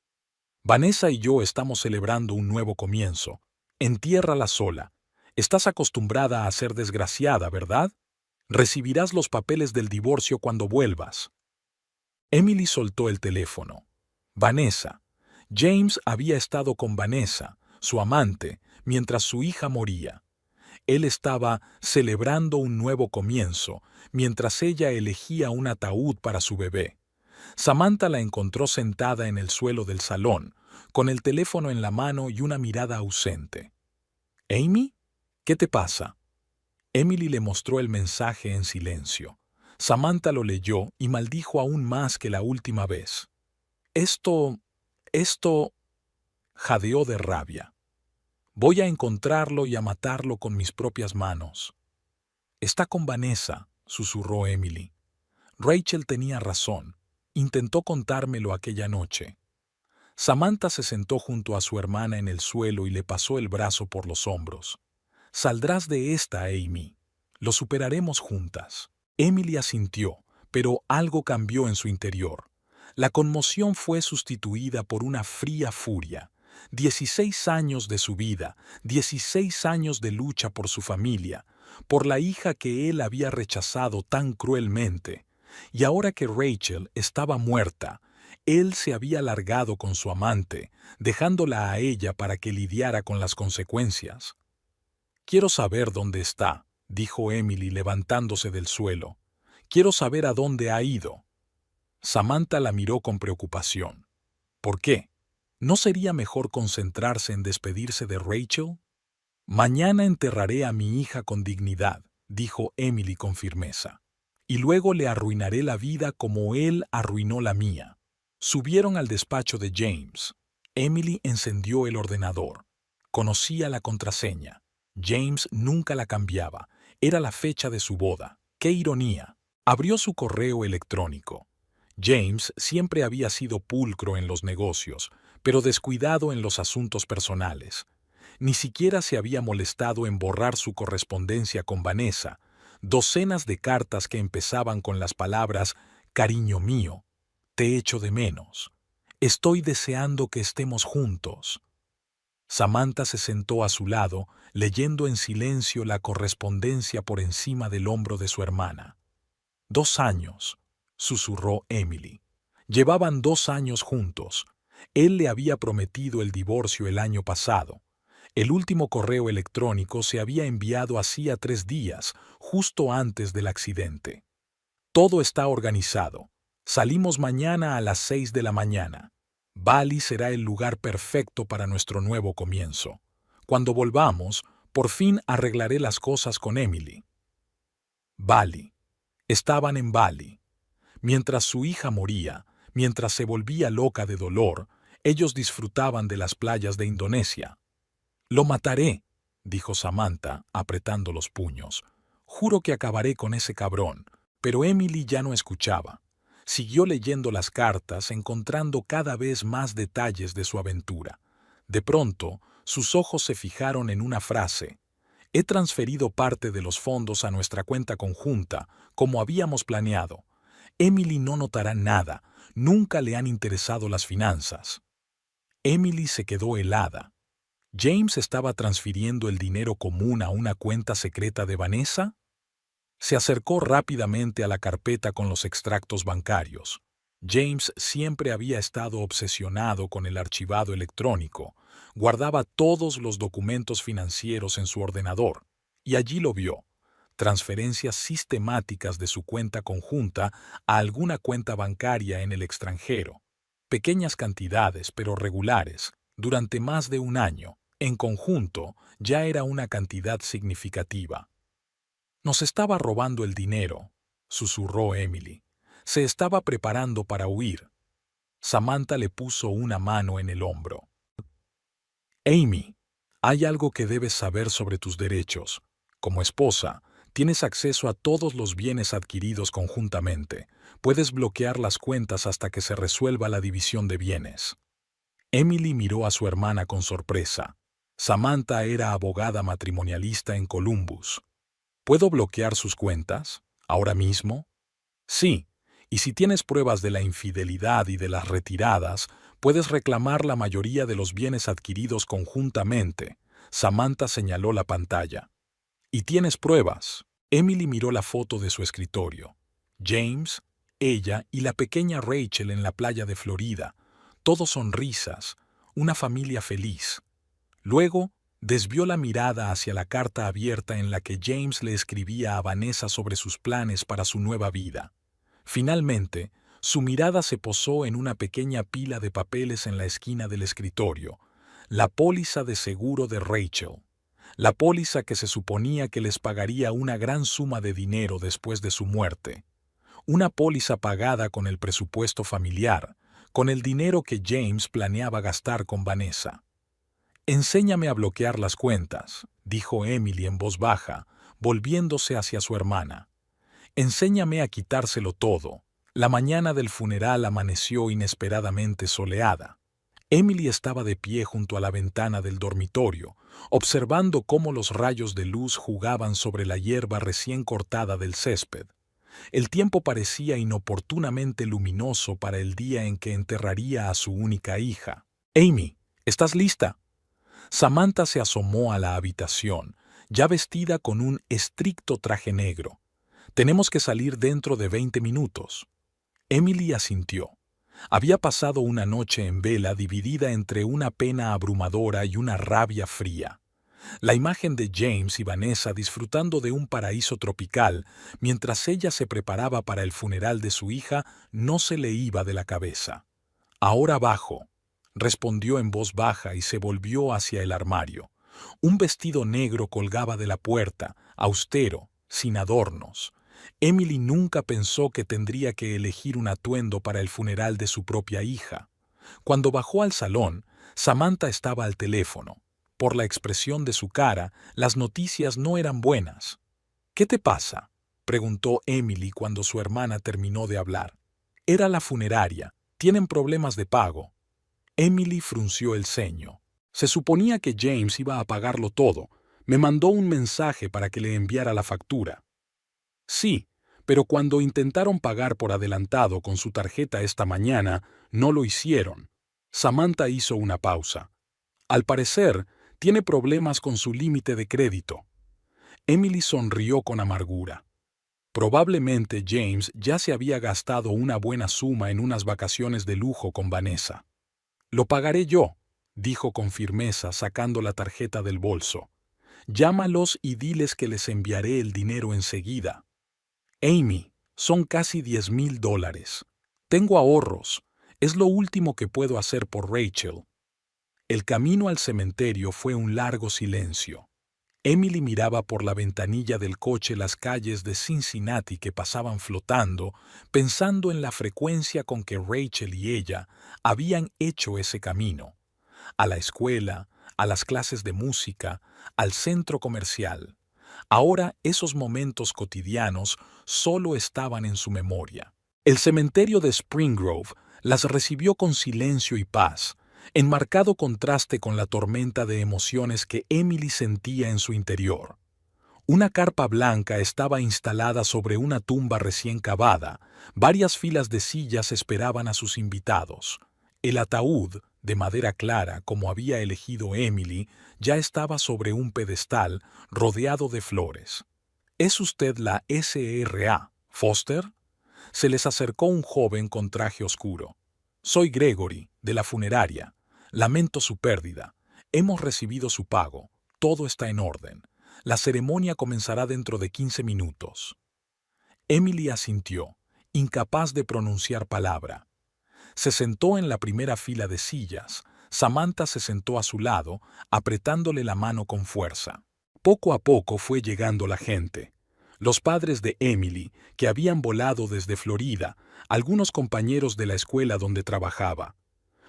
Vanessa y yo estamos celebrando un nuevo comienzo. Entiérrala sola. Estás acostumbrada a ser desgraciada, ¿verdad? Recibirás los papeles del divorcio cuando vuelvas. Emily soltó el teléfono. Vanessa. James había estado con Vanessa, su amante, mientras su hija moría. Él estaba celebrando un nuevo comienzo, mientras ella elegía un ataúd para su bebé. Samantha la encontró sentada en el suelo del salón, con el teléfono en la mano y una mirada ausente. «¿Amy? ¿Qué te pasa?» Emily le mostró el mensaje en silencio. Samantha lo leyó y maldijo aún más que la última vez. Esto... jadeó de rabia. Voy a encontrarlo y a matarlo con mis propias manos. Está con Vanessa, susurró Emily. Rachel tenía razón. Intentó contármelo aquella noche. Samantha se sentó junto a su hermana en el suelo y le pasó el brazo por los hombros. Saldrás de esta, Amy. Lo superaremos juntas. Emily asintió, pero algo cambió en su interior. La conmoción fue sustituida por una fría furia. 16 años de su vida, 16 años de lucha por su familia, por la hija que él había rechazado tan cruelmente. Y ahora que Rachel estaba muerta, él se había largado con su amante, dejándola a ella para que lidiara con las consecuencias. «Quiero saber dónde está», dijo Emily levantándose del suelo. «Quiero saber a dónde ha ido». Samantha la miró con preocupación. «¿Por qué? ¿No sería mejor concentrarse en despedirse de Rachel?» «Mañana enterraré a mi hija con dignidad», dijo Emily con firmeza. «Y luego le arruinaré la vida como él arruinó la mía». Subieron al despacho de James. Emily encendió el ordenador. Conocía la contraseña. James nunca la cambiaba. Era la fecha de su boda. ¡Qué ironía! Abrió su correo electrónico. James siempre había sido pulcro en los negocios, pero descuidado en los asuntos personales. Ni siquiera se había molestado en borrar su correspondencia con Vanessa, docenas de cartas que empezaban con las palabras «Cariño mío», «Te echo de menos», «Estoy deseando que estemos juntos». Samantha se sentó a su lado, leyendo en silencio la correspondencia por encima del hombro de su hermana. 2 años, susurró Emily. Llevaban 2 años juntos. Él le había prometido el divorcio el año pasado. El último correo electrónico se había enviado hacía 3 días, justo antes del accidente. Todo está organizado. Salimos mañana a las 6 de la mañana. Bali será el lugar perfecto para nuestro nuevo comienzo. Cuando volvamos, por fin arreglaré las cosas con Emily. Bali. Estaban en Bali. Mientras su hija moría, mientras se volvía loca de dolor, ellos disfrutaban de las playas de Indonesia. «Lo mataré», dijo Samantha, apretando los puños. «Juro que acabaré con ese cabrón». Pero Emily ya no escuchaba. Siguió leyendo las cartas, encontrando cada vez más detalles de su aventura. De pronto, sus ojos se fijaron en una frase. «He transferido parte de los fondos a nuestra cuenta conjunta, como habíamos planeado. Emily no notará nada, nunca le han interesado las finanzas». Emily se quedó helada. ¿James estaba transfiriendo el dinero común a una cuenta secreta de Vanessa? Se acercó rápidamente a la carpeta con los extractos bancarios. James siempre había estado obsesionado con el archivado electrónico. Guardaba todos los documentos financieros en su ordenador. Y allí lo vio. Transferencias sistemáticas de su cuenta conjunta a alguna cuenta bancaria en el extranjero. Pequeñas cantidades, pero regulares, durante más de 1 año. En conjunto, ya era una cantidad significativa. «Nos estaba robando el dinero», susurró Emily. Se estaba preparando para huir. Samantha le puso una mano en el hombro. Amy, hay algo que debes saber sobre tus derechos. Como esposa, tienes acceso a todos los bienes adquiridos conjuntamente. Puedes bloquear las cuentas hasta que se resuelva la división de bienes. Emily miró a su hermana con sorpresa. Samantha era abogada matrimonialista en Columbus. ¿Puedo bloquear sus cuentas? ¿Ahora mismo? Sí, y si tienes pruebas de la infidelidad y de las retiradas, puedes reclamar la mayoría de los bienes adquiridos conjuntamente. Samantha señaló la pantalla. ¿Y tienes pruebas? Emily miró la foto de su escritorio. James, ella y la pequeña Rachel en la playa de Florida, todos sonrisas, una familia feliz. Luego, desvió la mirada hacia la carta abierta en la que James le escribía a Vanessa sobre sus planes para su nueva vida. Finalmente, su mirada se posó en una pequeña pila de papeles en la esquina del escritorio, la póliza de seguro de Rachel, la póliza que se suponía que les pagaría una gran suma de dinero después de su muerte, una póliza pagada con el presupuesto familiar, con el dinero que James planeaba gastar con Vanessa. «Enséñame a bloquear las cuentas», dijo Emily en voz baja, volviéndose hacia su hermana. «Enséñame a quitárselo todo». La mañana del funeral amaneció inesperadamente soleada. Emily estaba de pie junto a la ventana del dormitorio, observando cómo los rayos de luz jugaban sobre la hierba recién cortada del césped. El tiempo parecía inoportunamente luminoso para el día en que enterraría a su única hija. «Amy, ¿estás lista?» Samantha se asomó a la habitación, ya vestida con un estricto traje negro. «Tenemos que salir dentro de 20 minutos». Emily asintió. Había pasado una noche en vela dividida entre una pena abrumadora y una rabia fría. La imagen de James y Vanessa disfrutando de un paraíso tropical mientras ella se preparaba para el funeral de su hija no se le iba de la cabeza. «Ahora bajo», respondió en voz baja y se volvió hacia el armario. Un vestido negro colgaba de la puerta, austero, sin adornos. Emily nunca pensó que tendría que elegir un atuendo para el funeral de su propia hija. Cuando bajó al salón, Samantha estaba al teléfono. Por la expresión de su cara, las noticias no eran buenas. «¿Qué te pasa?», preguntó Emily cuando su hermana terminó de hablar. «Era la funeraria. Tienen problemas de pago». Emily frunció el ceño. «Se suponía que James iba a pagarlo todo. Me mandó un mensaje para que le enviara la factura». «Sí, pero cuando intentaron pagar por adelantado con su tarjeta esta mañana, no lo hicieron». Samantha hizo una pausa. «Al parecer, tiene problemas con su límite de crédito». Emily sonrió con amargura. Probablemente James ya se había gastado una buena suma en unas vacaciones de lujo con Vanessa. «Lo pagaré yo», dijo con firmeza sacando la tarjeta del bolso. «Llámalos y diles que les enviaré el dinero enseguida». «Amy, son casi $10,000. Tengo ahorros. Es lo último que puedo hacer por Rachel». El camino al cementerio fue un largo silencio. Emily miraba por la ventanilla del coche las calles de Cincinnati que pasaban flotando, pensando en la frecuencia con que Rachel y ella habían hecho ese camino. A la escuela, a las clases de música, al centro comercial. Ahora esos momentos cotidianos solo estaban en su memoria. El cementerio de Spring Grove las recibió con silencio y paz, en marcado contraste con la tormenta de emociones que Emily sentía en su interior. Una carpa blanca estaba instalada sobre una tumba recién cavada. Varias filas de sillas esperaban a sus invitados. El ataúd, de madera clara como había elegido Emily, ya estaba sobre un pedestal rodeado de flores. «¿Es usted la S.R.A. Foster?» Se les acercó un joven con traje oscuro. «Soy Gregory, de la funeraria. Lamento su pérdida. Hemos recibido su pago. Todo está en orden. La ceremonia comenzará dentro de 15 minutos». Emily asintió, incapaz de pronunciar palabra. Se sentó en la primera fila de sillas. Samantha se sentó a su lado, apretándole la mano con fuerza. Poco a poco fue llegando la gente. Los padres de Emily, que habían volado desde Florida, algunos compañeros de la escuela donde trabajaba.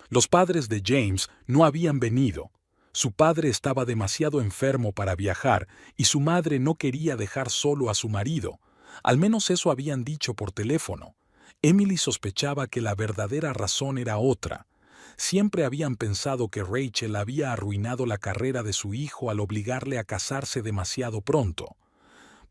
Los padres de James no habían venido. Su padre estaba demasiado enfermo para viajar y su madre no quería dejar solo a su marido. Al menos eso habían dicho por teléfono. Emily sospechaba que la verdadera razón era otra. Siempre habían pensado que Rachel había arruinado la carrera de su hijo al obligarle a casarse demasiado pronto.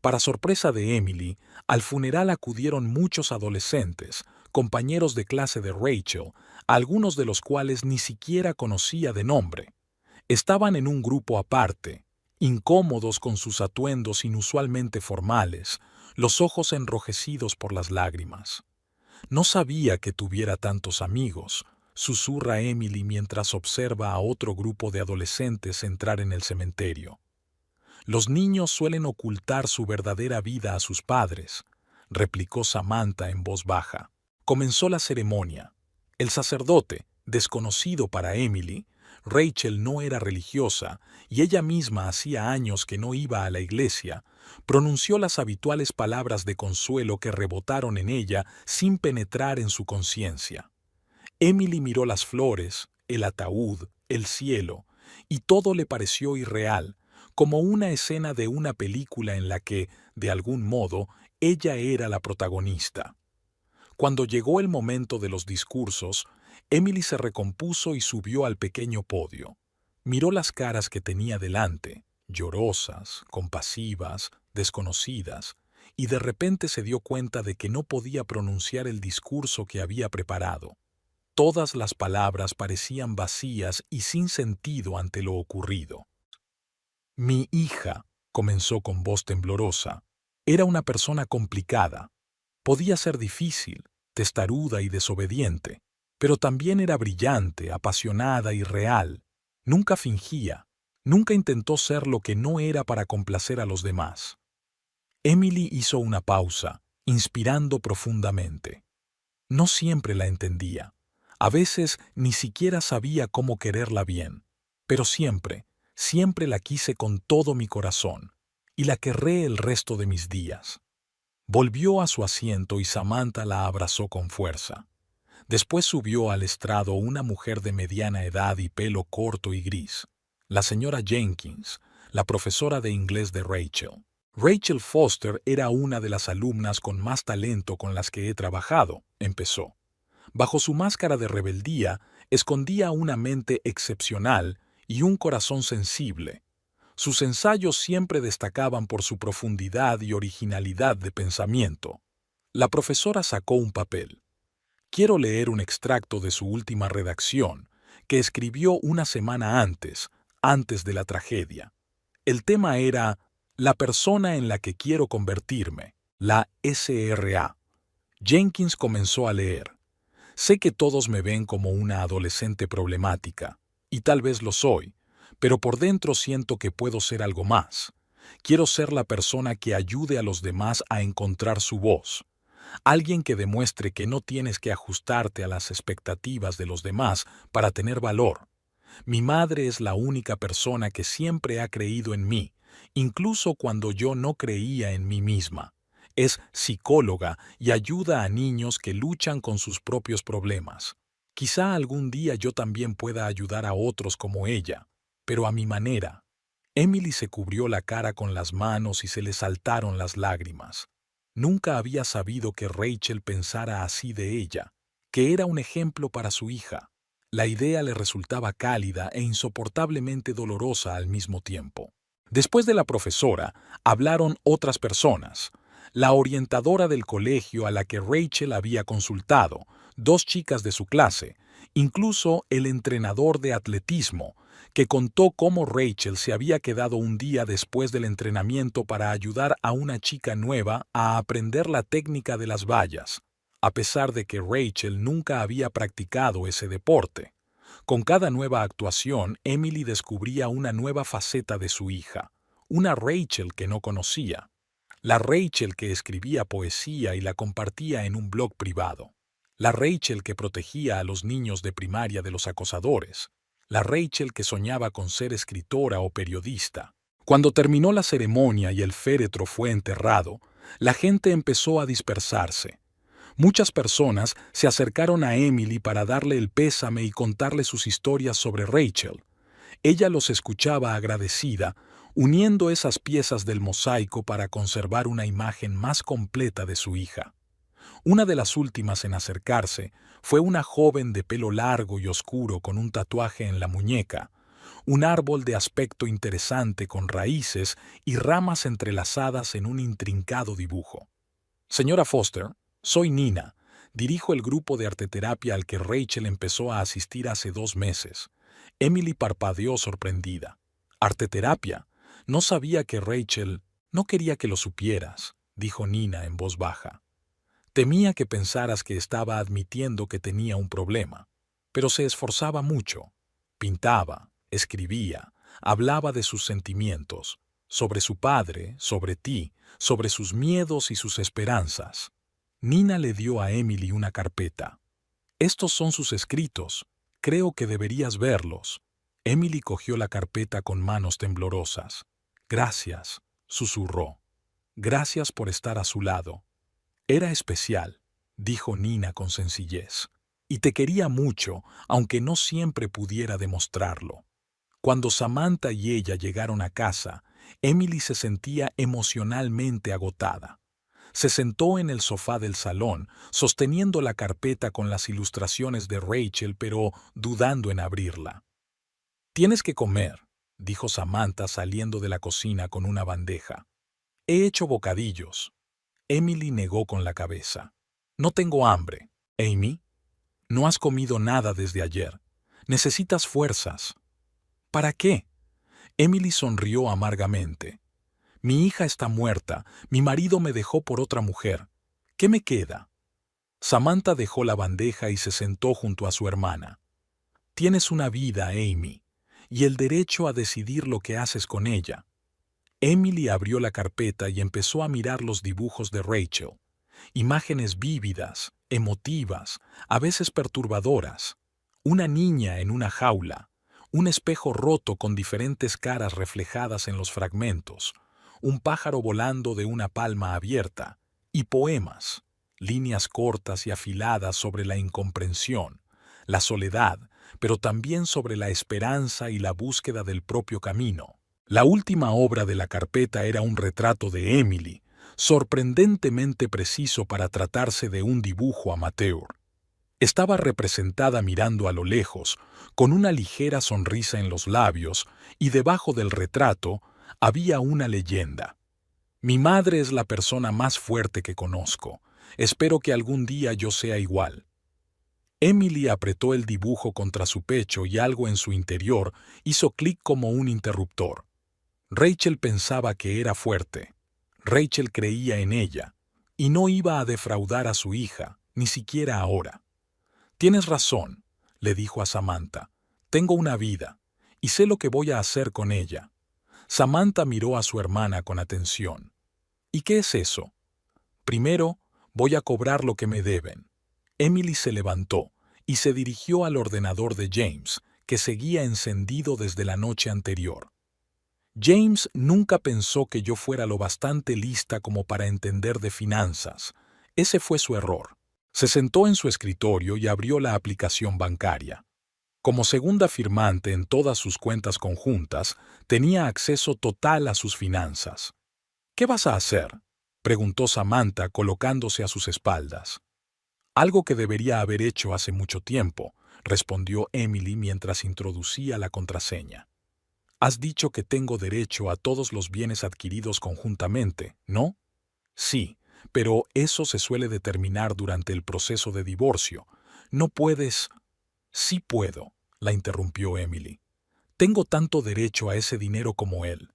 Para sorpresa de Emily, al funeral acudieron muchos adolescentes, compañeros de clase de Rachel, algunos de los cuales ni siquiera conocía de nombre. Estaban en un grupo aparte, incómodos con sus atuendos inusualmente formales, los ojos enrojecidos por las lágrimas. No sabía que tuviera tantos amigos, susurra Emily mientras observa a otro grupo de adolescentes entrar en el cementerio. Los niños suelen ocultar su verdadera vida a sus padres, replicó Samantha en voz baja. Comenzó la ceremonia. El sacerdote, desconocido para Emily, Rachel no era religiosa y ella misma hacía años que no iba a la iglesia, pronunció las habituales palabras de consuelo que rebotaron en ella sin penetrar en su conciencia. Emily miró las flores, el ataúd, el cielo, y todo le pareció irreal, como una escena de una película en la que, de algún modo, ella era la protagonista. Cuando llegó el momento de los discursos, Emily se recompuso y subió al pequeño podio. Miró las caras que tenía delante, llorosas, compasivas, desconocidas, y de repente se dio cuenta de que no podía pronunciar el discurso que había preparado. Todas las palabras parecían vacías y sin sentido ante lo ocurrido. Mi hija, comenzó con voz temblorosa, era una persona complicada. Podía ser difícil, testaruda y desobediente, pero también era brillante, apasionada y real. Nunca fingía, nunca intentó ser lo que no era para complacer a los demás. Emily hizo una pausa, inspirando profundamente. No siempre la entendía. A veces ni siquiera sabía cómo quererla bien, pero siempre la quise con todo mi corazón, y la querré el resto de mis días. Volvió a su asiento y Samantha la abrazó con fuerza. Después subió al estrado una mujer de mediana edad y pelo corto y gris, la señora Jenkins, la profesora de inglés de Rachel. Rachel Foster era una de las alumnas con más talento con las que he trabajado, empezó. Bajo su máscara de rebeldía, escondía una mente excepcional y un corazón sensible. Sus ensayos siempre destacaban por su profundidad y originalidad de pensamiento. La profesora sacó un papel. Quiero leer un extracto de su última redacción, que escribió una semana antes de la tragedia. El tema era la persona en la que quiero convertirme, la SRA. Jenkins comenzó a leer. Sé que todos me ven como una adolescente problemática, y tal vez lo soy, pero por dentro siento que puedo ser algo más. Quiero ser la persona que ayude a los demás a encontrar su voz. Alguien que demuestre que no tienes que ajustarte a las expectativas de los demás para tener valor. Mi madre es la única persona que siempre ha creído en mí, incluso cuando yo no creía en mí misma. Es psicóloga y ayuda a niños que luchan con sus propios problemas. Quizá algún día yo también pueda ayudar a otros como ella, pero a mi manera. Emily se cubrió la cara con las manos y se le saltaron las lágrimas. Nunca había sabido que Rachel pensara así de ella, que era un ejemplo para su hija. La idea le resultaba cálida e insoportablemente dolorosa al mismo tiempo. Después de la profesora, hablaron otras personas. La orientadora del colegio a la que Rachel había consultado, 2 chicas de su clase, incluso el entrenador de atletismo, que contó cómo Rachel se había quedado un día después del entrenamiento para ayudar a una chica nueva a aprender la técnica de las vallas, a pesar de que Rachel nunca había practicado ese deporte. Con cada nueva actuación, Emily descubría una nueva faceta de su hija, una Rachel que no conocía. La Rachel que escribía poesía y la compartía en un blog privado. La Rachel que protegía a los niños de primaria de los acosadores. La Rachel que soñaba con ser escritora o periodista. Cuando terminó la ceremonia y el féretro fue enterrado, la gente empezó a dispersarse. Muchas personas se acercaron a Emily para darle el pésame y contarle sus historias sobre Rachel. Ella los escuchaba agradecida, uniendo esas piezas del mosaico para conservar una imagen más completa de su hija. Una de las últimas en acercarse fue una joven de pelo largo y oscuro con un tatuaje en la muñeca, un árbol de aspecto interesante con raíces y ramas entrelazadas en un intrincado dibujo. Señora Foster, soy Nina. Dirijo el grupo de arteterapia al que Rachel empezó a asistir hace 2 meses. Emily parpadeó sorprendida. ¿Arteterapia? No sabía que Rachel... No quería que lo supieras, dijo Nina en voz baja. Temía que pensaras que estaba admitiendo que tenía un problema, pero se esforzaba mucho. Pintaba, escribía, hablaba de sus sentimientos, sobre su padre, sobre ti, sobre sus miedos y sus esperanzas. Nina le dio a Emily una carpeta. Estos son sus escritos. Creo que deberías verlos. Emily cogió la carpeta con manos temblorosas. Gracias, susurró. Gracias por estar a su lado. Era especial, dijo Nina con sencillez, y te quería mucho, aunque no siempre pudiera demostrarlo. Cuando Samantha y ella llegaron a casa, Emily se sentía emocionalmente agotada. Se sentó en el sofá del salón, sosteniendo la carpeta con las ilustraciones de Rachel, pero dudando en abrirla. «Tienes que comer», dijo Samantha saliendo de la cocina con una bandeja. «He hecho bocadillos». Emily negó con la cabeza. «No tengo hambre. Amy, no has comido nada desde ayer. Necesitas fuerzas». «¿Para qué?» Emily sonrió amargamente. «Mi hija está muerta. Mi marido me dejó por otra mujer. ¿Qué me queda?» Samantha dejó la bandeja y se sentó junto a su hermana. «Tienes una vida, Amy, y el derecho a decidir lo que haces con ella». Emily abrió la carpeta y empezó a mirar los dibujos de Rachel. Imágenes vívidas, emotivas, a veces perturbadoras. Una niña en una jaula, un espejo roto con diferentes caras reflejadas en los fragmentos, un pájaro volando de una palma abierta, y poemas, líneas cortas y afiladas sobre la incomprensión, la soledad, pero también sobre la esperanza y la búsqueda del propio camino. La última obra de la carpeta era un retrato de Emily, sorprendentemente preciso para tratarse de un dibujo amateur. Estaba representada mirando a lo lejos, con una ligera sonrisa en los labios, y debajo del retrato había una leyenda. «Mi madre es la persona más fuerte que conozco. Espero que algún día yo sea igual». Emily apretó el dibujo contra su pecho y algo en su interior hizo clic como un interruptor. Rachel pensaba que era fuerte. Rachel creía en ella, y no iba a defraudar a su hija, ni siquiera ahora. «Tienes razón», le dijo a Samantha. «Tengo una vida, y sé lo que voy a hacer con ella». Samantha miró a su hermana con atención. «¿Y qué es eso?» «Primero, voy a cobrar lo que me deben». Emily se levantó y se dirigió al ordenador de James, que seguía encendido desde la noche anterior. James nunca pensó que yo fuera lo bastante lista como para entender de finanzas. Ese fue su error. Se sentó en su escritorio y abrió la aplicación bancaria. Como segunda firmante en todas sus cuentas conjuntas, tenía acceso total a sus finanzas. «¿Qué vas a hacer?», preguntó Samantha colocándose a sus espaldas. «Algo que debería haber hecho hace mucho tiempo», respondió Emily mientras introducía la contraseña. «Has dicho que tengo derecho a todos los bienes adquiridos conjuntamente, ¿no?» «Sí, pero eso se suele determinar durante el proceso de divorcio. No puedes...» «Sí puedo», la interrumpió Emily. «Tengo tanto derecho a ese dinero como él.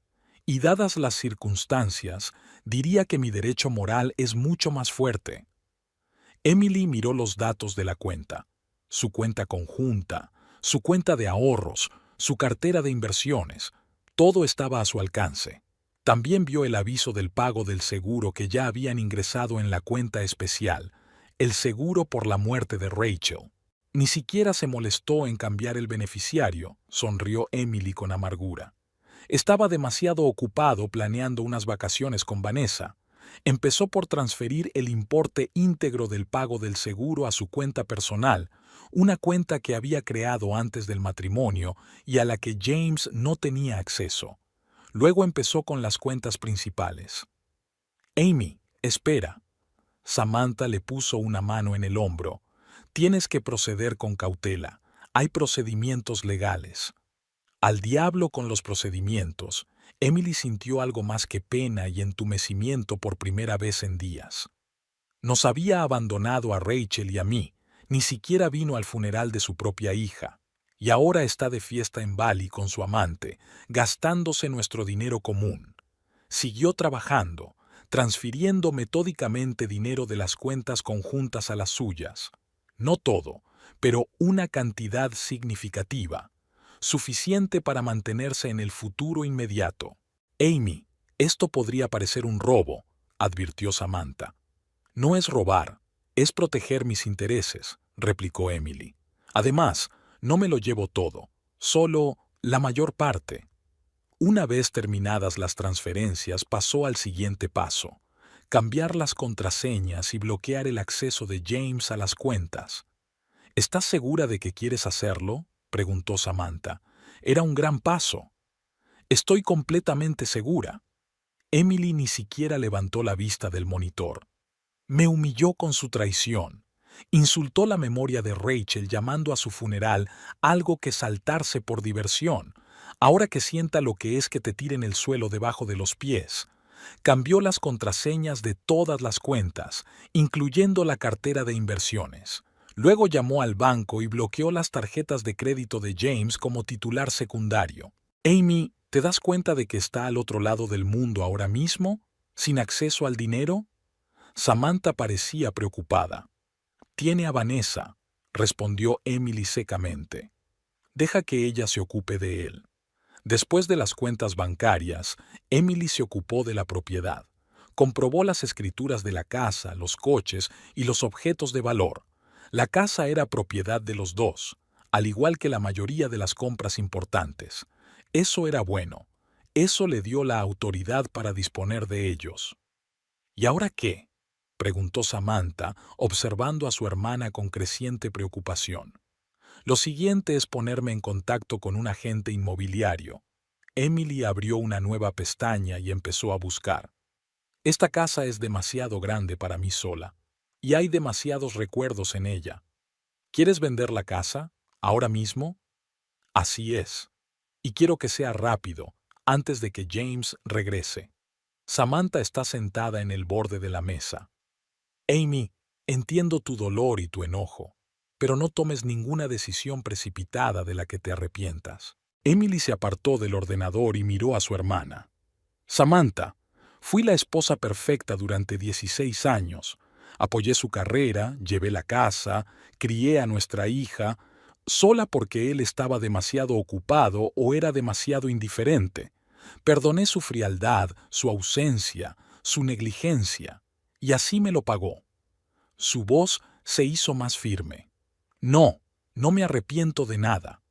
Y dadas las circunstancias, diría que mi derecho moral es mucho más fuerte». Emily miró los datos de la cuenta. Su cuenta conjunta, su cuenta de ahorros, su cartera de inversiones, todo estaba a su alcance. También vio el aviso del pago del seguro que ya habían ingresado en la cuenta especial, el seguro por la muerte de Rachel. Ni siquiera se molestó en cambiar el beneficiario, sonrió Emily con amargura. Estaba demasiado ocupado planeando unas vacaciones con Vanessa. Empezó por transferir el importe íntegro del pago del seguro a su cuenta personal, una cuenta que había creado antes del matrimonio y a la que James no tenía acceso. Luego empezó con las cuentas principales. Amy, espera. Samantha le puso una mano en el hombro. Tienes que proceder con cautela. Hay procedimientos legales. Al diablo con los procedimientos. Emily sintió algo más que pena y entumecimiento por primera vez en días. Nos había abandonado a Rachel y a mí, ni siquiera vino al funeral de su propia hija, y ahora está de fiesta en Bali con su amante, gastándose nuestro dinero común. Siguió trabajando, transfiriendo metódicamente dinero de las cuentas conjuntas a las suyas. No todo, pero una cantidad significativa, suficiente para mantenerse en el futuro inmediato. Amy, esto podría parecer un robo, advirtió Samantha. No es robar, es proteger mis intereses, replicó Emily. Además, no me lo llevo todo, solo la mayor parte. Una vez terminadas las transferencias, pasó al siguiente paso: cambiar las contraseñas y bloquear el acceso de James a las cuentas. ¿Estás segura de que quieres hacerlo?, preguntó Samantha. Era un gran paso. Estoy completamente segura. Emily ni siquiera levantó la vista del monitor. Me humilló con su traición. Insultó la memoria de Rachel llamando a su funeral algo que saltarse por diversión, ahora que sienta lo que es que te tiren el suelo debajo de los pies. Cambió las contraseñas de todas las cuentas, incluyendo la cartera de inversiones. Luego llamó al banco y bloqueó las tarjetas de crédito de James como titular secundario. Amy, ¿te das cuenta de que está al otro lado del mundo ahora mismo, sin acceso al dinero? Samantha parecía preocupada. Tiene a Vanessa, respondió Emily secamente. Deja que ella se ocupe de él. Después de las cuentas bancarias, Emily se ocupó de la propiedad. Comprobó las escrituras de la casa, los coches y los objetos de valor. La casa era propiedad de los dos, al igual que la mayoría de las compras importantes. Eso era bueno. Eso le dio la autoridad para disponer de ellos. ¿Y ahora qué?, preguntó Samantha, observando a su hermana con creciente preocupación. Lo siguiente es ponerme en contacto con un agente inmobiliario. Emily abrió una nueva pestaña y empezó a buscar. Esta casa es demasiado grande para mí sola, y hay demasiados recuerdos en ella. ¿Quieres vender la casa? ¿Ahora mismo? Así es. Y quiero que sea rápido, antes de que James regrese. Samantha está sentada en el borde de la mesa. Amy, entiendo tu dolor y tu enojo, pero no tomes ninguna decisión precipitada de la que te arrepientas. Emily se apartó del ordenador y miró a su hermana. Samantha, fui la esposa perfecta durante 16 años. Apoyé su carrera, llevé la casa, crié a nuestra hija, sola porque él estaba demasiado ocupado o era demasiado indiferente. Perdoné su frialdad, su ausencia, su negligencia, y así me lo pagó. Su voz se hizo más firme. No, no me arrepiento de nada.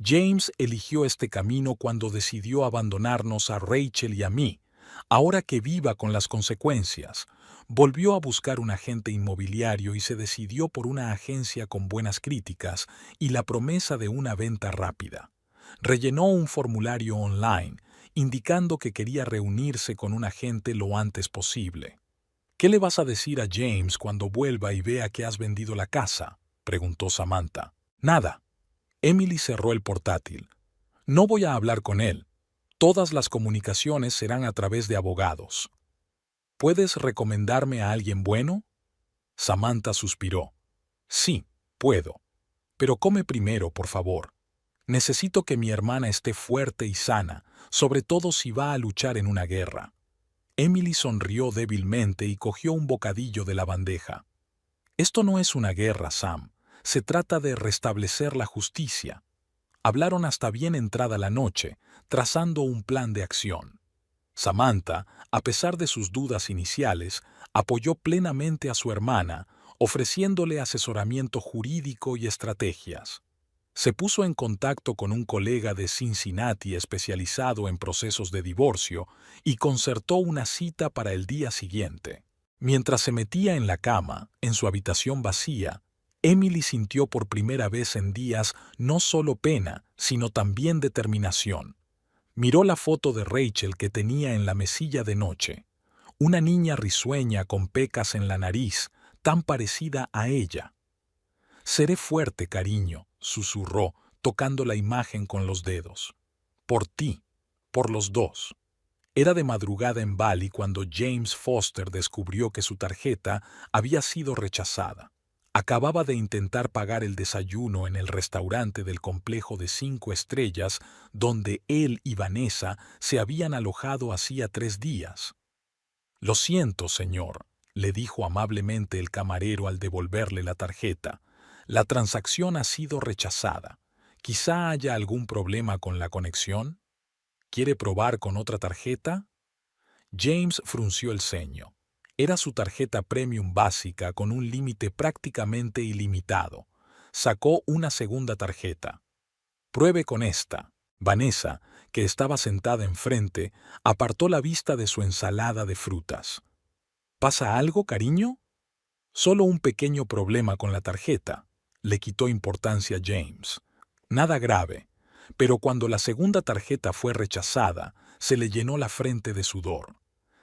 James eligió este camino cuando decidió abandonarnos a Rachel y a mí. Ahora que viva con las consecuencias, volvió a buscar un agente inmobiliario y se decidió por una agencia con buenas críticas y la promesa de una venta rápida. Rellenó un formulario online, indicando que quería reunirse con un agente lo antes posible. ¿Qué le vas a decir a James cuando vuelva y vea que has vendido la casa?, preguntó Samantha. Nada. Emily cerró el portátil. No voy a hablar con él. Todas las comunicaciones serán a través de abogados. ¿Puedes recomendarme a alguien bueno? Samantha suspiró. Sí, puedo. Pero come primero, por favor. Necesito que mi hermana esté fuerte y sana, sobre todo si va a luchar en una guerra. Emily sonrió débilmente y cogió un bocadillo de la bandeja. Esto no es una guerra, Sam. Se trata de restablecer la justicia. Hablaron hasta bien entrada la noche, trazando un plan de acción. Samantha, a pesar de sus dudas iniciales, apoyó plenamente a su hermana, ofreciéndole asesoramiento jurídico y estrategias. Se puso en contacto con un colega de Cincinnati especializado en procesos de divorcio y concertó una cita para el día siguiente. Mientras se metía en la cama, en su habitación vacía, Emily sintió por primera vez en días no solo pena, sino también determinación. Miró la foto de Rachel que tenía en la mesilla de noche. Una niña risueña con pecas en la nariz, tan parecida a ella. «Seré fuerte, cariño», susurró, tocando la imagen con los dedos. «Por ti, por los dos». Era de madrugada en Bali cuando James Foster descubrió que su tarjeta había sido rechazada. Acababa de intentar pagar el desayuno en el restaurante del complejo de 5 estrellas donde él y Vanessa se habían alojado hacía 3 días. «Lo siento, señor», le dijo amablemente el camarero al devolverle la tarjeta. «La transacción ha sido rechazada. ¿Quizá haya algún problema con la conexión? ¿Quiere probar con otra tarjeta?» James frunció el ceño. Era su tarjeta premium básica con un límite prácticamente ilimitado. Sacó una segunda tarjeta. «Pruebe con esta». Vanessa, que estaba sentada enfrente, apartó la vista de su ensalada de frutas. «¿Pasa algo, cariño?» «Solo un pequeño problema con la tarjeta», le quitó importancia James. «Nada grave». Pero cuando la segunda tarjeta fue rechazada, se le llenó la frente de sudor.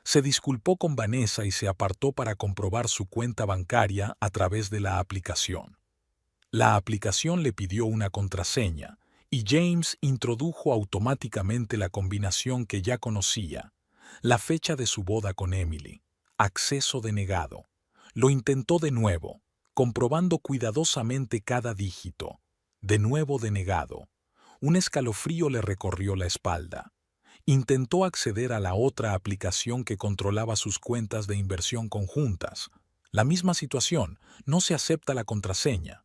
Se disculpó con Vanessa y se apartó para comprobar su cuenta bancaria a través de la aplicación. La aplicación le pidió una contraseña, y James introdujo automáticamente la combinación que ya conocía, la fecha de su boda con Emily. Acceso denegado. Lo intentó de nuevo, comprobando cuidadosamente cada dígito. De nuevo denegado. Un escalofrío le recorrió la espalda. Intentó acceder a la otra aplicación que controlaba sus cuentas de inversión conjuntas. La misma situación, no se acepta la contraseña.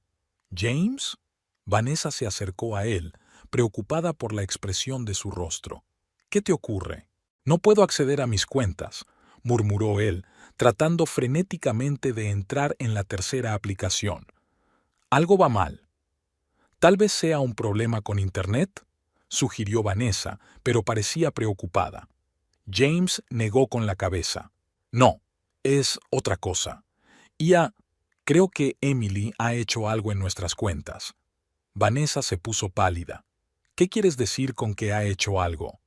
«¿James?» Vanessa se acercó a él, preocupada por la expresión de su rostro. «¿Qué te ocurre?» «No puedo acceder a mis cuentas», murmuró él, tratando frenéticamente de entrar en la tercera aplicación. «Algo va mal». «Tal vez sea un problema con Internet», sugirió Vanessa, pero parecía preocupada. James negó con la cabeza. «No, es otra cosa. Creo que Emily ha hecho algo en nuestras cuentas». Vanessa se puso pálida. «¿Qué quieres decir con que ha hecho algo?»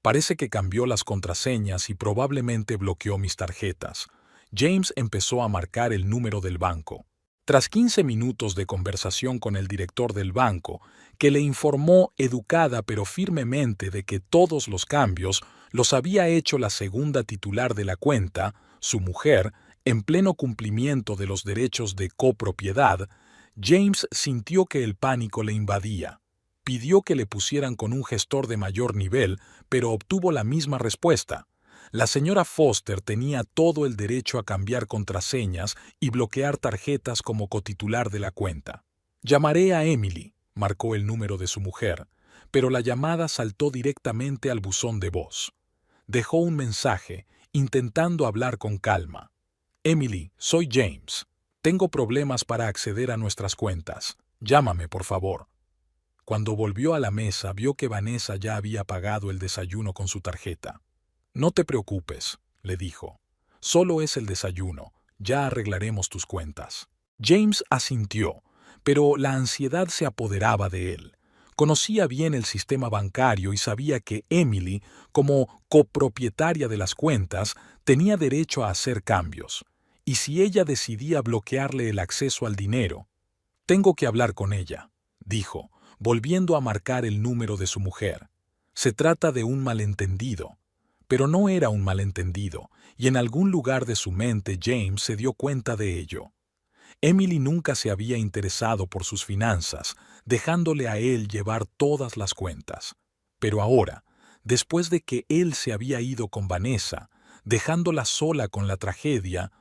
«Parece que cambió las contraseñas y probablemente bloqueó mis tarjetas». James empezó a marcar el número del banco. Tras 15 minutos de conversación con el director del banco, que le informó educada pero firmemente de que todos los cambios los había hecho la segunda titular de la cuenta, su mujer, en pleno cumplimiento de los derechos de copropiedad, James sintió que el pánico le invadía. Pidió que le pusieran con un gestor de mayor nivel, pero obtuvo la misma respuesta. La señora Foster tenía todo el derecho a cambiar contraseñas y bloquear tarjetas como cotitular de la cuenta. «Llamaré a Emily», marcó el número de su mujer, pero la llamada saltó directamente al buzón de voz. Dejó un mensaje, intentando hablar con calma. «Emily, soy James. Tengo problemas para acceder a nuestras cuentas. Llámame, por favor». Cuando volvió a la mesa, vio que Vanessa ya había pagado el desayuno con su tarjeta. «No te preocupes», le dijo. «Solo es el desayuno. Ya arreglaremos tus cuentas». James asintió, pero la ansiedad se apoderaba de él. Conocía bien el sistema bancario y sabía que Emily, como copropietaria de las cuentas, tenía derecho a hacer cambios. Y si ella decidía bloquearle el acceso al dinero, «Tengo que hablar con ella», dijo, volviendo a marcar el número de su mujer. «Se trata de un malentendido». Pero no era un malentendido, y en algún lugar de su mente James se dio cuenta de ello. Emily nunca se había interesado por sus finanzas, dejándole a él llevar todas las cuentas. Pero ahora, después de que él se había ido con Vanessa, dejándola sola con la tragedia,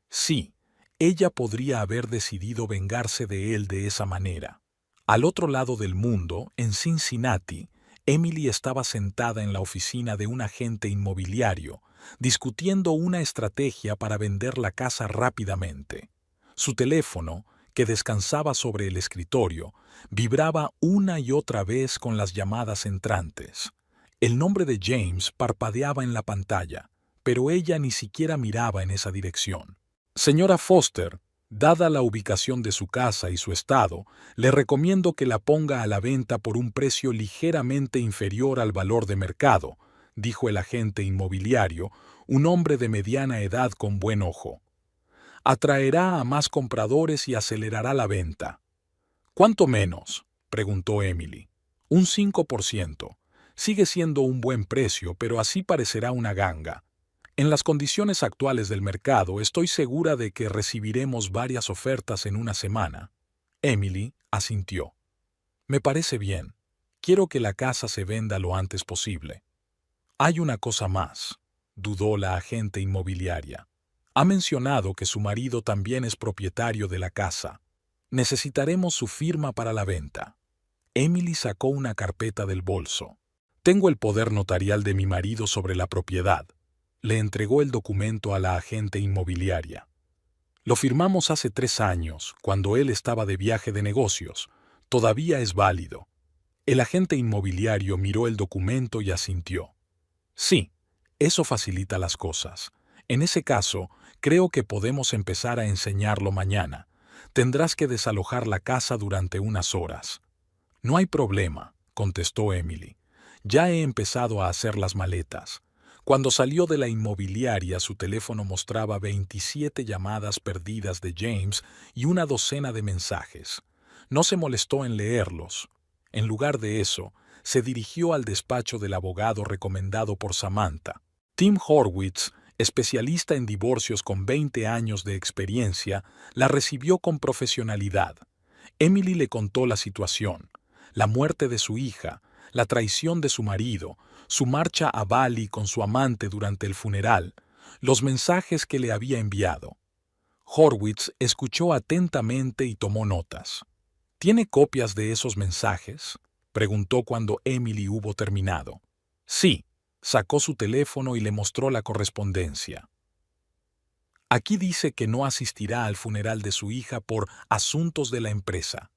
sí, ella podría haber decidido vengarse de él de esa manera. Al otro lado del mundo, en Cincinnati, Emily estaba sentada en la oficina de un agente inmobiliario, discutiendo una estrategia para vender la casa rápidamente. Su teléfono, que descansaba sobre el escritorio, vibraba una y otra vez con las llamadas entrantes. El nombre de James parpadeaba en la pantalla, pero ella ni siquiera miraba en esa dirección. Señora Foster, dada la ubicación de su casa y su estado, le recomiendo que la ponga a la venta por un precio ligeramente inferior al valor de mercado, dijo el agente inmobiliario, un hombre de mediana edad con buen ojo. Atraerá a más compradores y acelerará la venta. ¿Cuánto menos?, preguntó Emily. Un 5%. Sigue siendo un buen precio, pero así parecerá una ganga. En las condiciones actuales del mercado, estoy segura de que recibiremos varias ofertas en una semana. Emily asintió. Me parece bien. Quiero que la casa se venda lo antes posible. Hay una cosa más, dudó la agente inmobiliaria. Ha mencionado que su marido también es propietario de la casa. Necesitaremos su firma para la venta. Emily sacó una carpeta del bolso. Tengo el poder notarial de mi marido sobre la propiedad. Le entregó el documento a la agente inmobiliaria. Lo firmamos hace 3 años, cuando él estaba de viaje de negocios. Todavía es válido. El agente inmobiliario miró el documento y asintió. Sí, eso facilita las cosas. En ese caso, creo que podemos empezar a enseñarlo mañana. Tendrás que desalojar la casa durante unas horas. No hay problema, contestó Emily. Ya he empezado a hacer las maletas. Cuando salió de la inmobiliaria, su teléfono mostraba 27 llamadas perdidas de James y una docena de mensajes. No se molestó en leerlos. En lugar de eso, se dirigió al despacho del abogado recomendado por Samantha. Tim Horwitz, especialista en divorcios con 20 años de experiencia, la recibió con profesionalidad. Emily le contó la situación, la muerte de su hija, la traición de su marido, su marcha a Bali con su amante durante el funeral, los mensajes que le había enviado. Horwitz escuchó atentamente y tomó notas. ¿Tiene copias de esos mensajes?, preguntó cuando Emily hubo terminado. Sí, sacó su teléfono y le mostró la correspondencia. Aquí dice que no asistirá al funeral de su hija por asuntos de la empresa.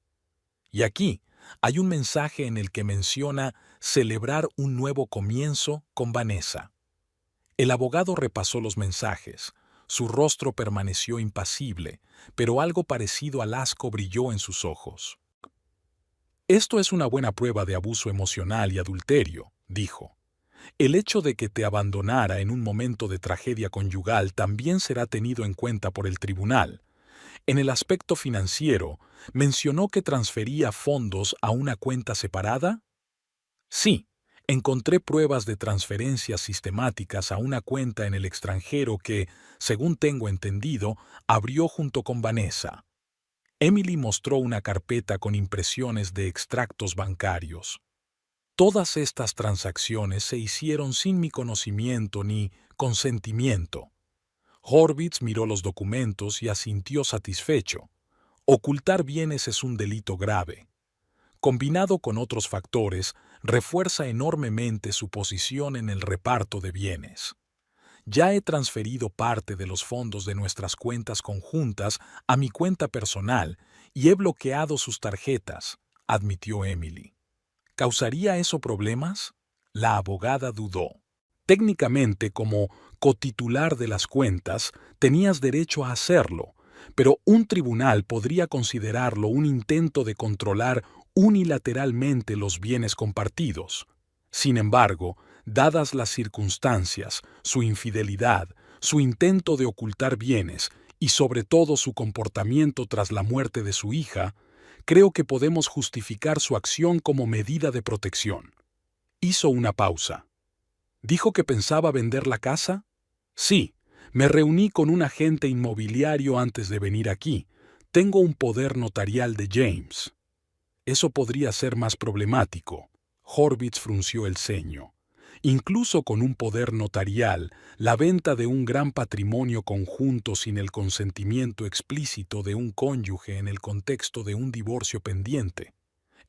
Y aquí hay un mensaje en el que menciona celebrar un nuevo comienzo con Vanessa. El abogado repasó los mensajes. Su rostro permaneció impasible, pero algo parecido al asco brilló en sus ojos. Esto es una buena prueba de abuso emocional y adulterio, dijo. El hecho de que te abandonara en un momento de tragedia conyugal también será tenido en cuenta por el tribunal. En el aspecto financiero, ¿mencionó que transfería fondos a una cuenta separada? Sí, encontré pruebas de transferencias sistemáticas a una cuenta en el extranjero que, según tengo entendido, abrió junto con Vanessa. Emily mostró una carpeta con impresiones de extractos bancarios. Todas estas transacciones se hicieron sin mi conocimiento ni consentimiento. Horwitz miró los documentos y asintió satisfecho. Ocultar bienes es un delito grave. Combinado con otros factores, refuerza enormemente su posición en el reparto de bienes. Ya he transferido parte de los fondos de nuestras cuentas conjuntas a mi cuenta personal y he bloqueado sus tarjetas, admitió Emily. ¿Causaría eso problemas? La abogada dudó. Técnicamente, como cotitular de las cuentas, tenías derecho a hacerlo, pero un tribunal podría considerarlo un intento de controlar unilateralmente los bienes compartidos. Sin embargo, dadas las circunstancias, su infidelidad, su intento de ocultar bienes y sobre todo su comportamiento tras la muerte de su hija, creo que podemos justificar su acción como medida de protección. Hizo una pausa. ¿Dijo que pensaba vender la casa? Sí, me reuní con un agente inmobiliario antes de venir aquí. Tengo un poder notarial de James. Eso podría ser más problemático. Horwitz frunció el ceño. Incluso con un poder notarial, la venta de un gran patrimonio conjunto sin el consentimiento explícito de un cónyuge en el contexto de un divorcio pendiente,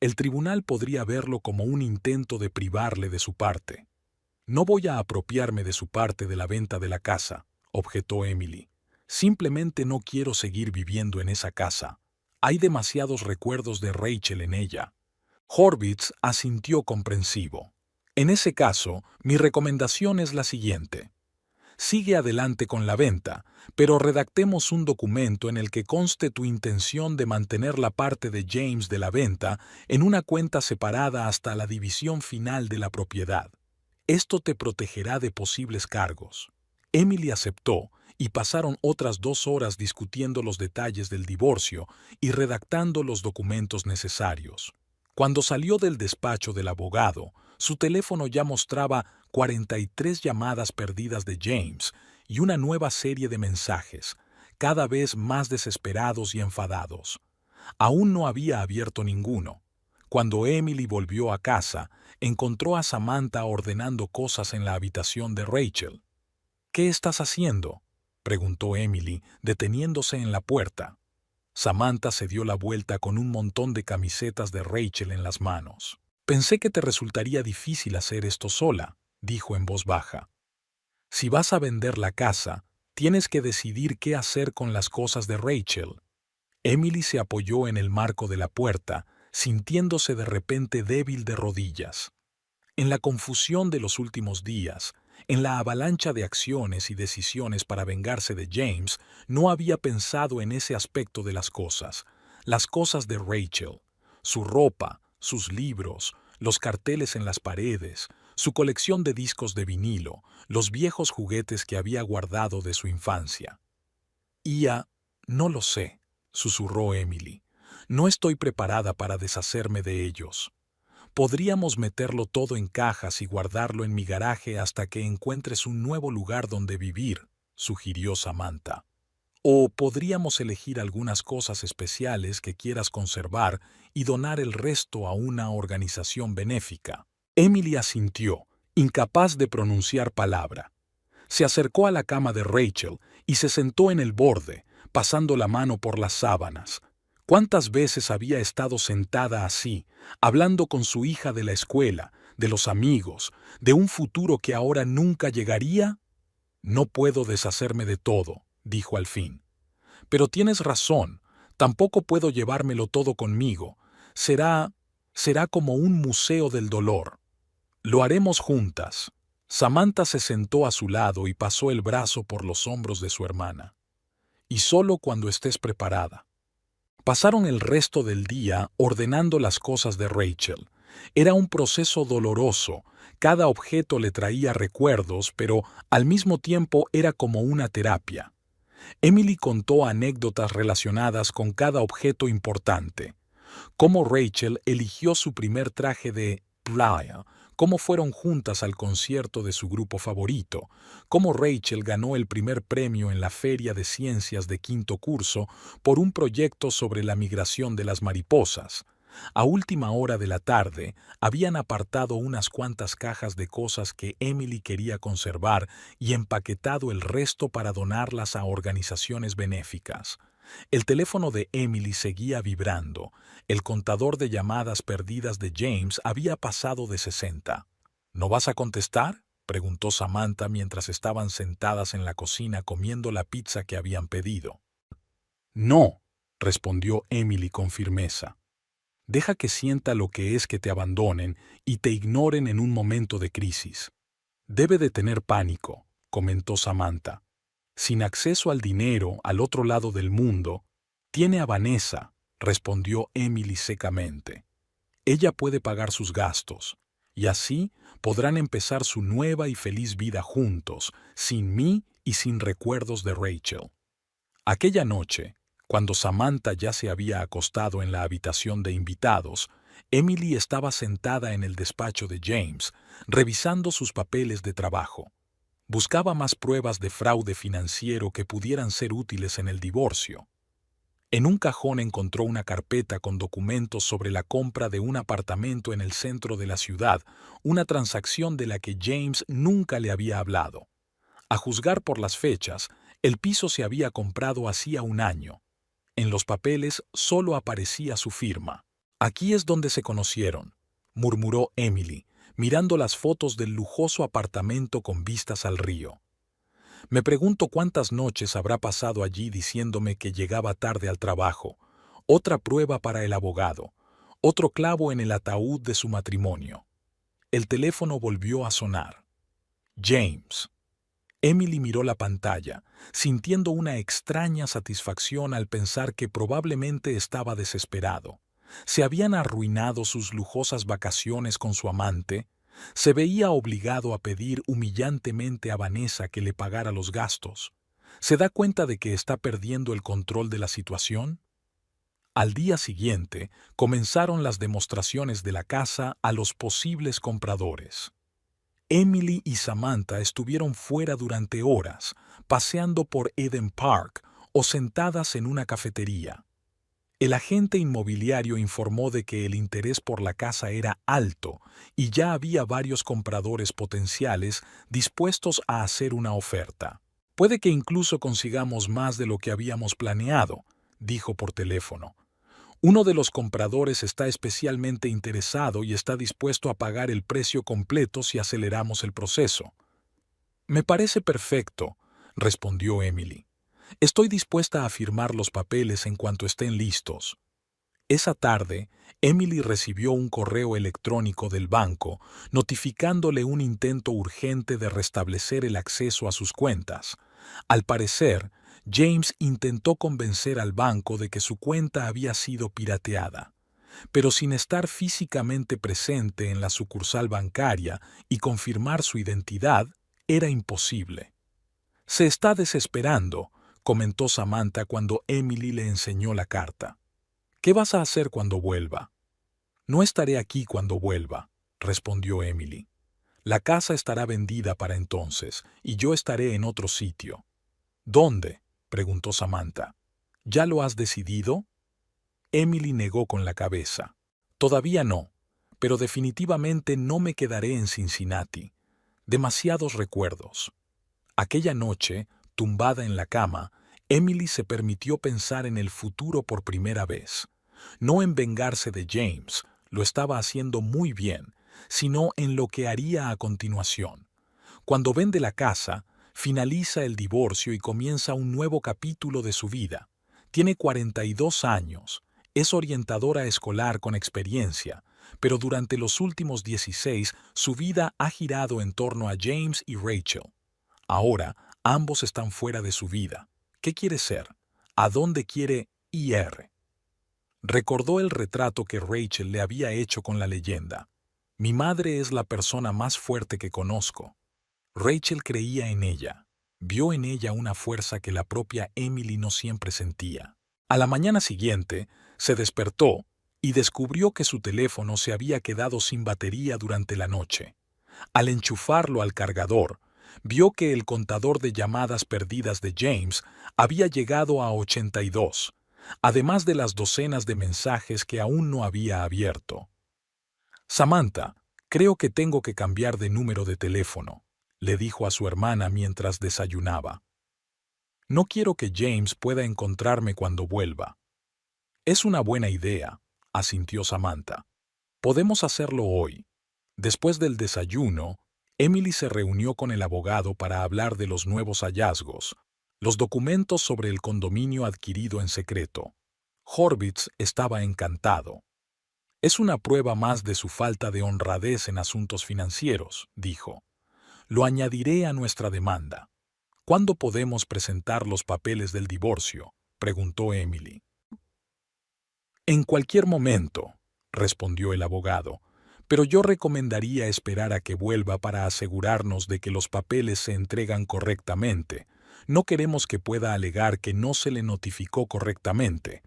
el tribunal podría verlo como un intento de privarle de su parte. No voy a apropiarme de su parte de la venta de la casa, objetó Emily. Simplemente no quiero seguir viviendo en esa casa. Hay demasiados recuerdos de Rachel en ella. Horvitz asintió comprensivo. En ese caso, mi recomendación es la siguiente. Sigue adelante con la venta, pero redactemos un documento en el que conste tu intención de mantener la parte de James de la venta en una cuenta separada hasta la división final de la propiedad. Esto te protegerá de posibles cargos. Emily aceptó y pasaron otras 2 horas discutiendo los detalles del divorcio y redactando los documentos necesarios. Cuando salió del despacho del abogado, su teléfono ya mostraba 43 llamadas perdidas de James y una nueva serie de mensajes, cada vez más desesperados y enfadados. Aún no había abierto ninguno. Cuando Emily volvió a casa, encontró a Samantha ordenando cosas en la habitación de Rachel. «¿Qué estás haciendo?», preguntó Emily, deteniéndose en la puerta. Samantha se dio la vuelta con un montón de camisetas de Rachel en las manos. «Pensé que te resultaría difícil hacer esto sola», dijo en voz baja. «Si vas a vender la casa, tienes que decidir qué hacer con las cosas de Rachel». Emily se apoyó en el marco de la puerta, sintiéndose de repente débil de rodillas. En la confusión de los últimos días, en la avalancha de acciones y decisiones para vengarse de James, no había pensado en ese aspecto de las cosas de Rachel, su ropa, sus libros, los carteles en las paredes, su colección de discos de vinilo, los viejos juguetes que había guardado de su infancia. No lo sé, susurró Emily. No estoy preparada para deshacerme de ellos. Podríamos meterlo todo en cajas y guardarlo en mi garaje hasta que encuentres un nuevo lugar donde vivir, sugirió Samantha. O podríamos elegir algunas cosas especiales que quieras conservar y donar el resto a una organización benéfica. Emily asintió, incapaz de pronunciar palabra. Se acercó a la cama de Rachel y se sentó en el borde, pasando la mano por las sábanas. ¿Cuántas veces había estado sentada así, hablando con su hija de la escuela, de los amigos, de un futuro que ahora nunca llegaría? «No puedo deshacerme de todo», dijo al fin. «Pero tienes razón, tampoco puedo llevármelo todo conmigo. Será como un museo del dolor. Lo haremos juntas». Samantha se sentó a su lado y pasó el brazo por los hombros de su hermana. «Y solo cuando estés preparada». Pasaron el resto del día ordenando las cosas de Rachel. Era un proceso doloroso. Cada objeto le traía recuerdos, pero al mismo tiempo era como una terapia. Emily contó anécdotas relacionadas con cada objeto importante. Cómo Rachel eligió su primer traje de playa, cómo fueron juntas al concierto de su grupo favorito, cómo Rachel ganó el primer premio en la Feria de Ciencias de quinto curso por un proyecto sobre la migración de las mariposas. A última hora de la tarde, habían apartado unas cuantas cajas de cosas que Emily quería conservar y empaquetado el resto para donarlas a organizaciones benéficas. El teléfono de Emily seguía vibrando. El contador de llamadas perdidas de James había pasado de 60. «¿No vas a contestar?», preguntó Samantha mientras estaban sentadas en la cocina comiendo la pizza que habían pedido. «No», respondió Emily con firmeza. «Deja que sienta lo que es que te abandonen y te ignoren en un momento de crisis». «Debe de tener pánico», comentó Samantha. «Sin acceso al dinero al otro lado del mundo, tiene a Vanessa», respondió Emily secamente. «Ella puede pagar sus gastos, y así podrán empezar su nueva y feliz vida juntos, sin mí y sin recuerdos de Rachel». Aquella noche, cuando Samantha ya se había acostado en la habitación de invitados, Emily estaba sentada en el despacho de James, revisando sus papeles de trabajo. Buscaba más pruebas de fraude financiero que pudieran ser útiles en el divorcio. En un cajón encontró una carpeta con documentos sobre la compra de un apartamento en el centro de la ciudad, una transacción de la que James nunca le había hablado. A juzgar por las fechas, el piso se había comprado hacía un año. En los papeles solo aparecía su firma. «Aquí es donde se conocieron», murmuró Emily, mirando las fotos del lujoso apartamento con vistas al río. «Me pregunto cuántas noches habrá pasado allí diciéndome que llegaba tarde al trabajo, Otra prueba para el abogado, otro clavo en el ataúd de su matrimonio. El teléfono volvió a sonar. James. Emily miró la pantalla, sintiendo una extraña satisfacción al pensar que probablemente estaba desesperado. Se habían arruinado sus lujosas vacaciones con su amante. Se veía obligado a pedir humillantemente a Vanessa que le pagara los gastos. ¿Se da cuenta de que está perdiendo el control de la situación? Al día siguiente, comenzaron las demostraciones de la casa a los posibles compradores. Emily y Samantha estuvieron fuera durante horas, paseando por Eden Park o sentadas en una cafetería. El agente inmobiliario informó de que el interés por la casa era alto y ya había varios compradores potenciales dispuestos a hacer una oferta. Puede que incluso consigamos más de lo que habíamos planeado, dijo por teléfono. Uno de los compradores está especialmente interesado y está dispuesto a pagar el precio completo si aceleramos el proceso. Me parece perfecto, respondió Emily. Estoy dispuesta a firmar los papeles en cuanto estén listos. Esa tarde, Emily recibió un correo electrónico del banco notificándole un intento urgente de restablecer el acceso a sus cuentas. Al parecer, James intentó convencer al banco de que su cuenta había sido pirateada, pero sin estar físicamente presente en la sucursal bancaria y confirmar su identidad, era imposible. Se está desesperando, comentó Samantha cuando Emily le enseñó la carta. ¿Qué vas a hacer cuando vuelva? No estaré aquí cuando vuelva, respondió Emily. La casa estará vendida para entonces, y yo estaré en otro sitio. ¿Dónde?, preguntó Samantha. ¿Ya lo has decidido? Emily negó con la cabeza. Todavía no, pero definitivamente no me quedaré en Cincinnati. Demasiados recuerdos. Aquella noche, tumbada en la cama, Emily se permitió pensar en el futuro por primera vez. No en vengarse de James, lo estaba haciendo muy bien, sino en lo que haría a continuación. Cuando vende la casa, finaliza el divorcio y comienza un nuevo capítulo de su vida. Tiene 42 años, es orientadora escolar con experiencia, pero durante los últimos 16 su vida ha girado en torno a James y Rachel. Ahora, ambos están fuera de su vida. ¿Qué quiere ser? ¿A dónde quiere ir? Recordó el retrato que Rachel le había hecho con la leyenda. Mi madre es la persona más fuerte que conozco. Rachel creía en ella. Vio en ella una fuerza que la propia Emily no siempre sentía. A la mañana siguiente, se despertó y descubrió que su teléfono se había quedado sin batería durante la noche. Al enchufarlo al cargador, vio que el contador de llamadas perdidas de James había llegado a 82, además de las docenas de mensajes que aún no había abierto. Samantha, creo que tengo que cambiar de número de teléfono, le dijo a su hermana mientras desayunaba. No quiero que James pueda encontrarme cuando vuelva. Es una buena idea, asintió Samantha. Podemos hacerlo hoy. Después del desayuno, Emily se reunió con el abogado para hablar de los nuevos hallazgos, los documentos sobre el condominio adquirido en secreto. Horvitz estaba encantado. Es una prueba más de su falta de honradez en asuntos financieros, dijo. Lo añadiré a nuestra demanda. ¿Cuándo podemos presentar los papeles del divorcio?, preguntó Emily. En cualquier momento, respondió el abogado, pero yo recomendaría esperar a que vuelva para asegurarnos de que los papeles se entregan correctamente. No queremos que pueda alegar que no se le notificó correctamente.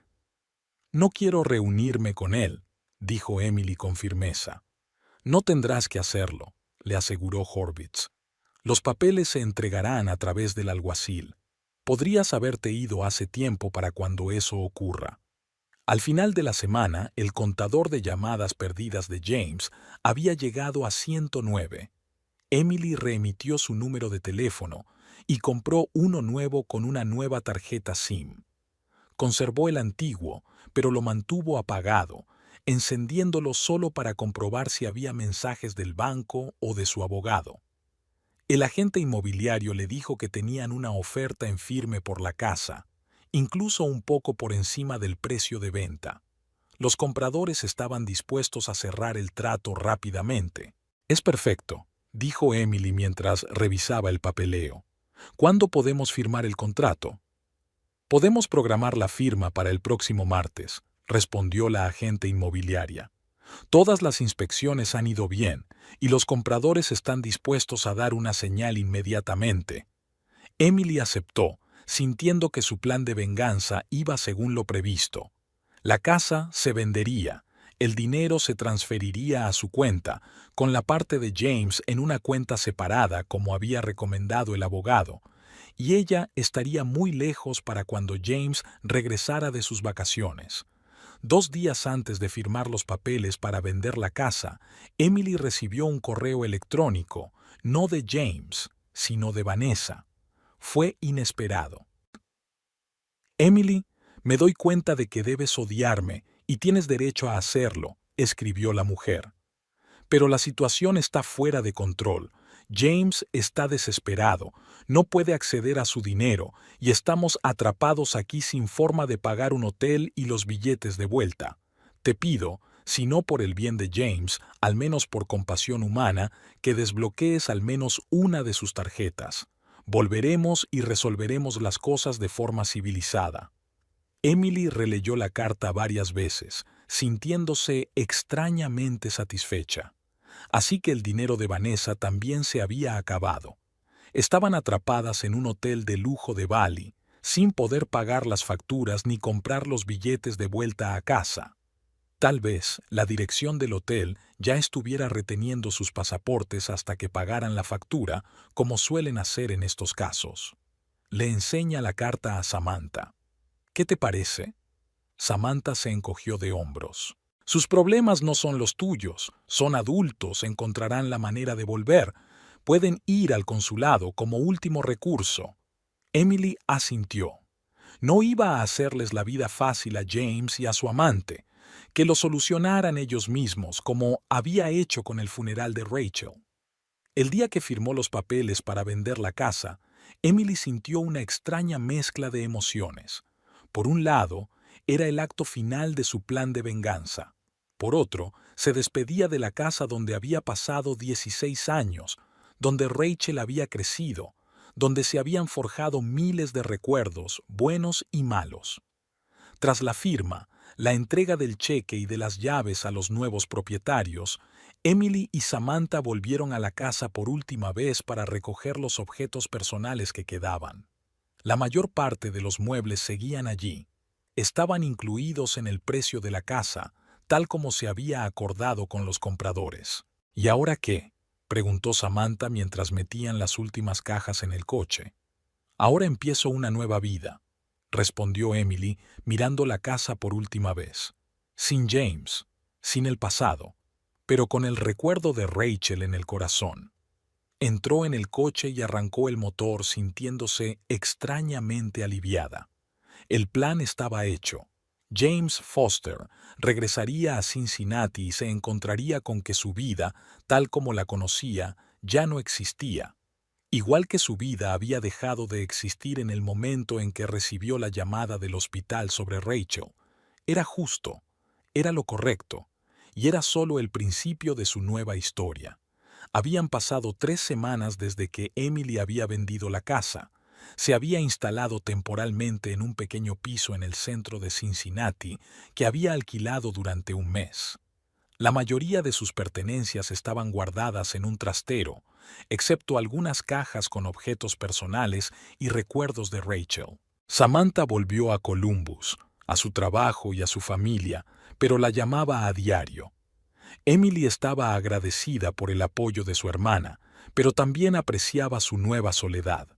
No quiero reunirme con él, dijo Emily con firmeza. No tendrás que hacerlo, le aseguró Horvitz. Los papeles se entregarán a través del alguacil. Podrías haberte ido hace tiempo para cuando eso ocurra. Al final de la semana, el contador de llamadas perdidas de James había llegado a 109. Emily reemitió su número de teléfono y compró uno nuevo con una nueva tarjeta SIM. Conservó el antiguo, pero lo mantuvo apagado, encendiéndolo solo para comprobar si había mensajes del banco o de su abogado. El agente inmobiliario le dijo que tenían una oferta en firme por la casa, incluso un poco por encima del precio de venta. Los compradores estaban dispuestos a cerrar el trato rápidamente. «Es perfecto», dijo Emily mientras revisaba el papeleo. «¿Cuándo podemos firmar el contrato?» «Podemos programar la firma para el próximo martes», respondió la agente inmobiliaria. «Todas las inspecciones han ido bien y los compradores están dispuestos a dar una señal inmediatamente». Emily aceptó, sintiendo que su plan de venganza iba según lo previsto. La casa se vendería, el dinero se transferiría a su cuenta, con la parte de James en una cuenta separada como había recomendado el abogado, y ella estaría muy lejos para cuando James regresara de sus vacaciones. 2 días antes de firmar los papeles para vender la casa, Emily recibió un correo electrónico, no de James, sino de Vanessa. Fue inesperado. «Emily, me doy cuenta de que debes odiarme y tienes derecho a hacerlo», escribió la mujer. «Pero la situación está fuera de control. James está desesperado, no puede acceder a su dinero y estamos atrapados aquí sin forma de pagar un hotel y los billetes de vuelta. Te pido, si no por el bien de James, al menos por compasión humana, que desbloquees al menos una de sus tarjetas. Volveremos y resolveremos las cosas de forma civilizada». Emily releyó la carta varias veces, sintiéndose extrañamente satisfecha. Así que el dinero de Vanessa también se había acabado. Estaban atrapadas en un hotel de lujo de Bali, sin poder pagar las facturas ni comprar los billetes de vuelta a casa. Tal vez la dirección del hotel ya estuviera reteniendo sus pasaportes hasta que pagaran la factura, como suelen hacer en estos casos. Le enseña la carta a Samantha. «¿Qué te parece?» Samantha se encogió de hombros. «Sus problemas no son los tuyos, son adultos, encontrarán la manera de volver. Pueden ir al consulado como último recurso». Emily asintió. No iba a hacerles la vida fácil a James y a su amante, que lo solucionaran ellos mismos, como había hecho con el funeral de Rachel. El día que firmó los papeles para vender la casa, Emily sintió una extraña mezcla de emociones. Por un lado, era el acto final de su plan de venganza. Por otro, se despedía de la casa donde había pasado 16 años, donde Rachel había crecido, donde se habían forjado miles de recuerdos, buenos y malos. Tras la firma, la entrega del cheque y de las llaves a los nuevos propietarios, Emily y Samantha volvieron a la casa por última vez para recoger los objetos personales que quedaban. La mayor parte de los muebles seguían allí. Estaban incluidos en el precio de la casa, tal como se había acordado con los compradores. «¿Y ahora qué?», preguntó Samantha mientras metían las últimas cajas en el coche. «Ahora empiezo una nueva vida», respondió Emily, mirando la casa por última vez. Sin James, sin el pasado, pero con el recuerdo de Rachel en el corazón. Entró en el coche y arrancó el motor sintiéndose extrañamente aliviada. El plan estaba hecho. James Foster regresaría a Cincinnati y se encontraría con que su vida, tal como la conocía, ya no existía. Igual que su vida había dejado de existir en el momento en que recibió la llamada del hospital sobre Rachel. Era justo, era lo correcto, y era solo el principio de su nueva historia. Habían pasado 3 semanas desde que Emily había vendido la casa. Se había instalado temporalmente en un pequeño piso en el centro de Cincinnati que había alquilado durante un mes. La mayoría de sus pertenencias estaban guardadas en un trastero, excepto algunas cajas con objetos personales y recuerdos de Rachel. Samantha volvió a Columbus, a su trabajo y a su familia, pero la llamaba a diario. Emily estaba agradecida por el apoyo de su hermana, pero también apreciaba su nueva soledad.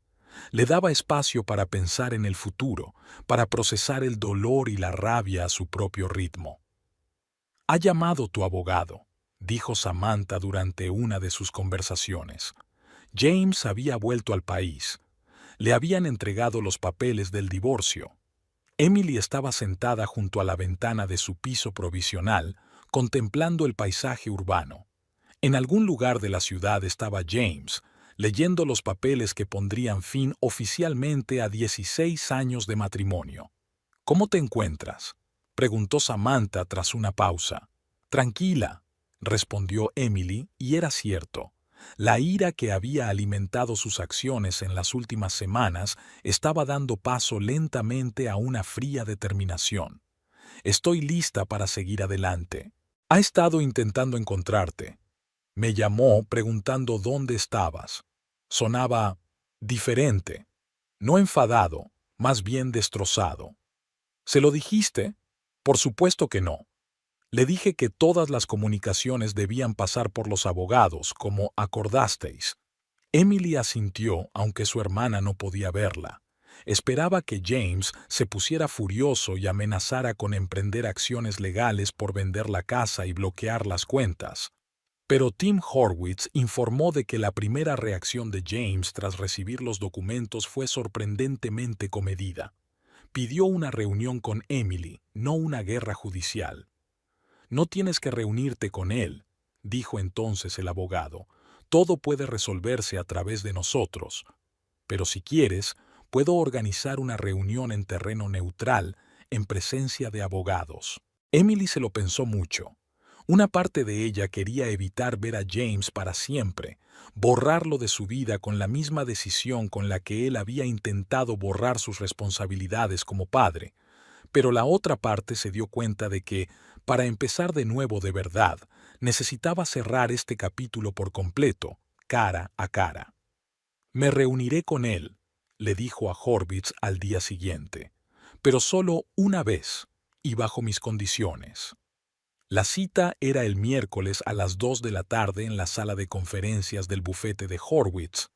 Le daba espacio para pensar en el futuro, para procesar el dolor y la rabia a su propio ritmo. «Ha llamado tu abogado», dijo Samantha durante una de sus conversaciones. James había vuelto al país. Le habían entregado los papeles del divorcio. Emily estaba sentada junto a la ventana de su piso provisional, contemplando el paisaje urbano. En algún lugar de la ciudad estaba James, leyendo los papeles que pondrían fin oficialmente a 16 años de matrimonio. «¿Cómo te encuentras?», preguntó Samantha tras una pausa. «Tranquila», respondió Emily, y era cierto. La ira que había alimentado sus acciones en las últimas semanas estaba dando paso lentamente a una fría determinación. «Estoy lista para seguir adelante. Ha estado intentando encontrarte. Me llamó preguntando dónde estabas. Sonaba diferente, no enfadado, más bien destrozado. ¿Se lo dijiste? Por supuesto que no. Le dije que todas las comunicaciones debían pasar por los abogados, como acordasteis». Emily asintió, aunque su hermana no podía verla. Esperaba que James se pusiera furioso y amenazara con emprender acciones legales por vender la casa y bloquear las cuentas. Pero Tim Horwitz informó de que la primera reacción de James tras recibir los documentos fue sorprendentemente comedida. Pidió una reunión con Emily, no una guerra judicial. «No tienes que reunirte con él», dijo entonces el abogado. «Todo puede resolverse a través de nosotros. Pero si quieres, puedo organizar una reunión en terreno neutral, en presencia de abogados». Emily se lo pensó mucho. Una parte de ella quería evitar ver a James para siempre, borrarlo de su vida con la misma decisión con la que él había intentado borrar sus responsabilidades como padre. Pero la otra parte se dio cuenta de que, para empezar de nuevo de verdad, necesitaba cerrar este capítulo por completo, cara a cara. «Me reuniré con él», le dijo a Horwitz al día siguiente, «pero solo una vez y bajo mis condiciones». La cita era el miércoles a las 2 de la tarde en la sala de conferencias del bufete de Horwitz.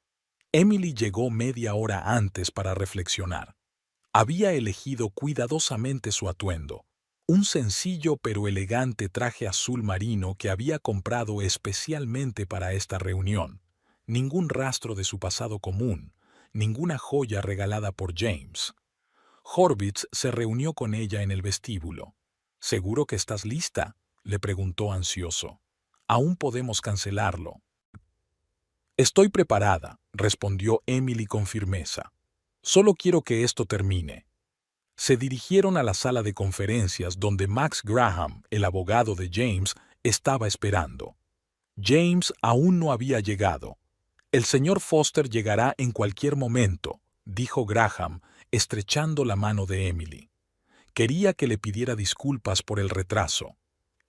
Emily llegó media hora antes para reflexionar. Había elegido cuidadosamente su atuendo, un sencillo pero elegante traje azul marino que había comprado especialmente para esta reunión. Ningún rastro de su pasado común, ninguna joya regalada por James. Horwitz se reunió con ella en el vestíbulo. «¿Seguro que estás lista?», le preguntó ansioso. «Aún podemos cancelarlo». «Estoy preparada», respondió Emily con firmeza. «Solo quiero que esto termine». Se dirigieron a la sala de conferencias donde Max Graham, el abogado de James, estaba esperando. James aún no había llegado. «El señor Foster llegará en cualquier momento», dijo Graham, estrechando la mano de Emily. Quería que le pidiera disculpas por el retraso.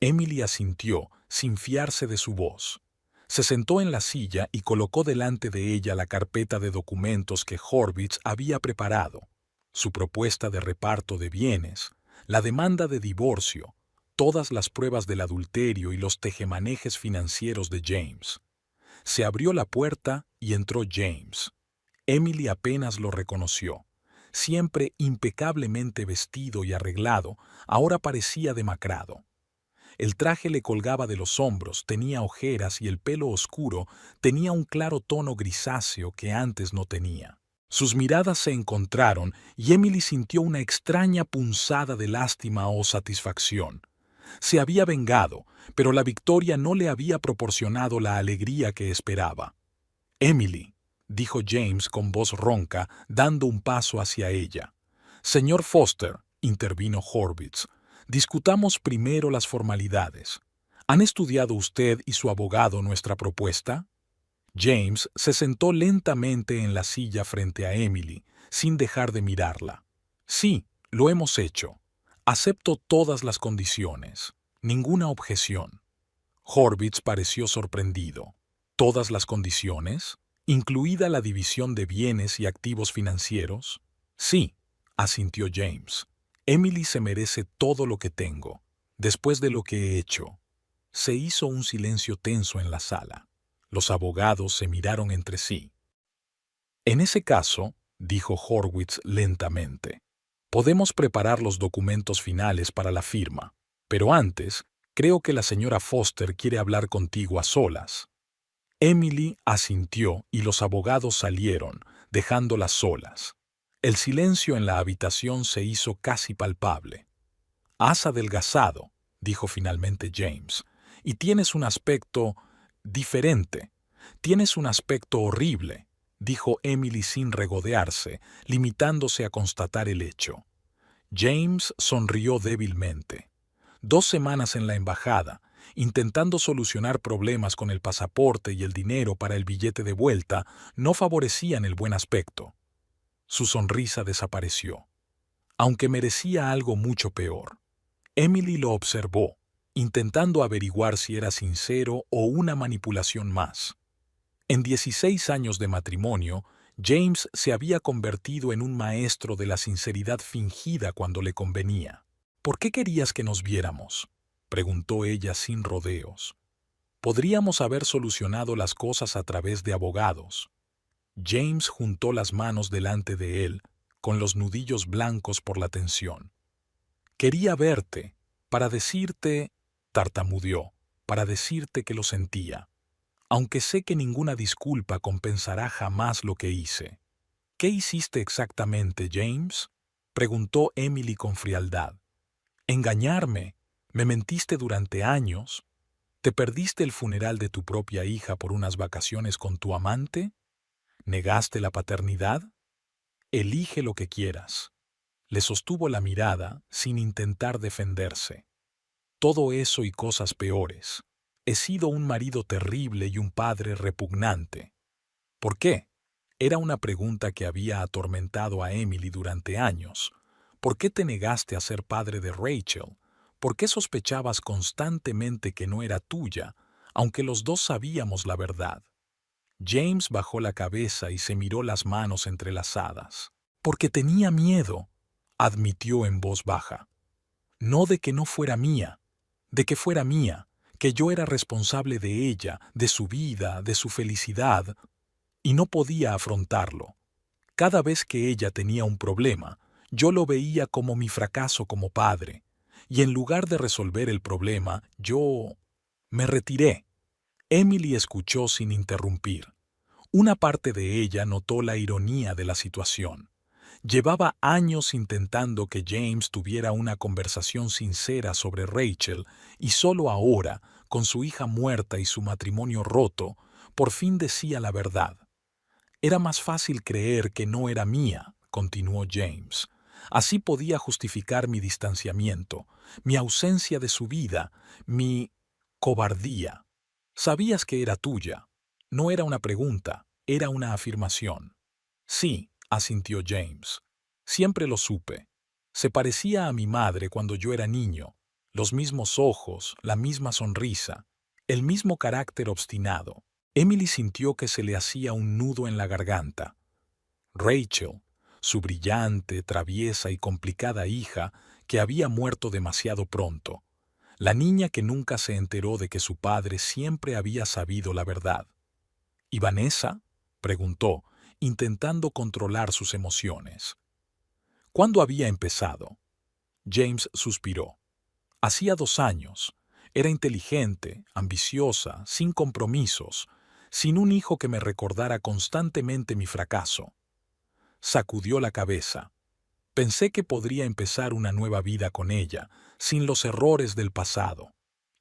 Emily asintió, sin fiarse de su voz. Se sentó en la silla y colocó delante de ella la carpeta de documentos que Horwitz había preparado, su propuesta de reparto de bienes, la demanda de divorcio, todas las pruebas del adulterio y los tejemanejes financieros de James. Se abrió la puerta y entró James. Emily apenas lo reconoció. Siempre impecablemente vestido y arreglado, ahora parecía demacrado. El traje le colgaba de los hombros, tenía ojeras y el pelo oscuro tenía un claro tono grisáceo que antes no tenía. Sus miradas se encontraron y Emily sintió una extraña punzada de lástima o satisfacción. Se había vengado, pero la victoria no le había proporcionado la alegría que esperaba. «Emily», dijo James con voz ronca, dando un paso hacia ella. «Señor Foster», intervino Horwitz, «discutamos primero las formalidades. ¿Han estudiado usted y su abogado nuestra propuesta?» James se sentó lentamente en la silla frente a Emily, sin dejar de mirarla. «Sí, lo hemos hecho. Acepto todas las condiciones. Ninguna objeción». Horwitz pareció sorprendido. «¿Todas las condiciones? ¿Incluida la división de bienes y activos financieros?» «Sí», asintió James. «Emily se merece todo lo que tengo, después de lo que he hecho». Se hizo un silencio tenso en la sala. Los abogados se miraron entre sí. «En ese caso», dijo Horwitz lentamente, «podemos preparar los documentos finales para la firma, pero antes creo que la señora Foster quiere hablar contigo a solas». Emily asintió y los abogados salieron, dejándolas solas. El silencio en la habitación se hizo casi palpable. «Has adelgazado», dijo finalmente James, «y tienes un aspecto diferente. Tienes un aspecto horrible, dijo Emily sin regodearse, limitándose a constatar el hecho. James sonrió débilmente. 2 semanas en la embajada, intentando solucionar problemas con el pasaporte y el dinero para el billete de vuelta, no favorecían el buen aspecto. Su sonrisa desapareció, aunque merecía algo mucho peor. Emily lo observó, intentando averiguar si era sincero o una manipulación más. En 16 años de matrimonio, James se había convertido en un maestro de la sinceridad fingida cuando le convenía. ¿Por qué querías que nos viéramos?, preguntó ella sin rodeos. Podríamos haber solucionado las cosas a través de abogados. James juntó las manos delante de él, con los nudillos blancos por la tensión. Quería verte, para decirte, tartamudeó, para decirte que lo sentía. Aunque sé que ninguna disculpa compensará jamás lo que hice. ¿Qué hiciste exactamente, James?, preguntó Emily con frialdad. Engañarme. Me mentiste durante años. ¿Te perdiste el funeral de tu propia hija por unas vacaciones con tu amante? ¿Negaste la paternidad? Elige lo que quieras. Le sostuvo la mirada sin intentar defenderse. Todo eso y cosas peores. He sido un marido terrible y un padre repugnante. ¿Por qué? Era una pregunta que había atormentado a Emily durante años. ¿Por qué te negaste a ser padre de Rachel? ¿Por qué sospechabas constantemente que no era tuya, aunque los dos sabíamos la verdad? James bajó la cabeza y se miró las manos entrelazadas. Porque tenía miedo, admitió en voz baja. No de que no fuera mía, de que fuera mía, que yo era responsable de ella, de su vida, de su felicidad, y no podía afrontarlo. Cada vez que ella tenía un problema, yo lo veía como mi fracaso como padre, y en lugar de resolver el problema, yo me retiré. Emily escuchó sin interrumpir. Una parte de ella notó la ironía de la situación. Llevaba años intentando que James tuviera una conversación sincera sobre Rachel y solo ahora, con su hija muerta y su matrimonio roto, por fin decía la verdad. Era más fácil creer que no era mía, continuó James. Así podía justificar mi distanciamiento, mi ausencia de su vida, mi cobardía. Sabías que era tuya. No era una pregunta, era una afirmación. Sí, asintió James. Siempre lo supe. Se parecía a mi madre cuando yo era niño. Los mismos ojos, la misma sonrisa, el mismo carácter obstinado. Emily sintió que se le hacía un nudo en la garganta. Rachel, su brillante, traviesa y complicada hija, que había muerto demasiado pronto. La niña que nunca se enteró de que su padre siempre había sabido la verdad. ¿Y Vanessa?, preguntó, intentando controlar sus emociones. ¿Cuándo había empezado? James suspiró. Hacía 2 años. Era inteligente, ambiciosa, sin compromisos, sin un hijo que me recordara constantemente mi fracaso. Sacudió la cabeza. Pensé que podría empezar una nueva vida con ella, sin los errores del pasado.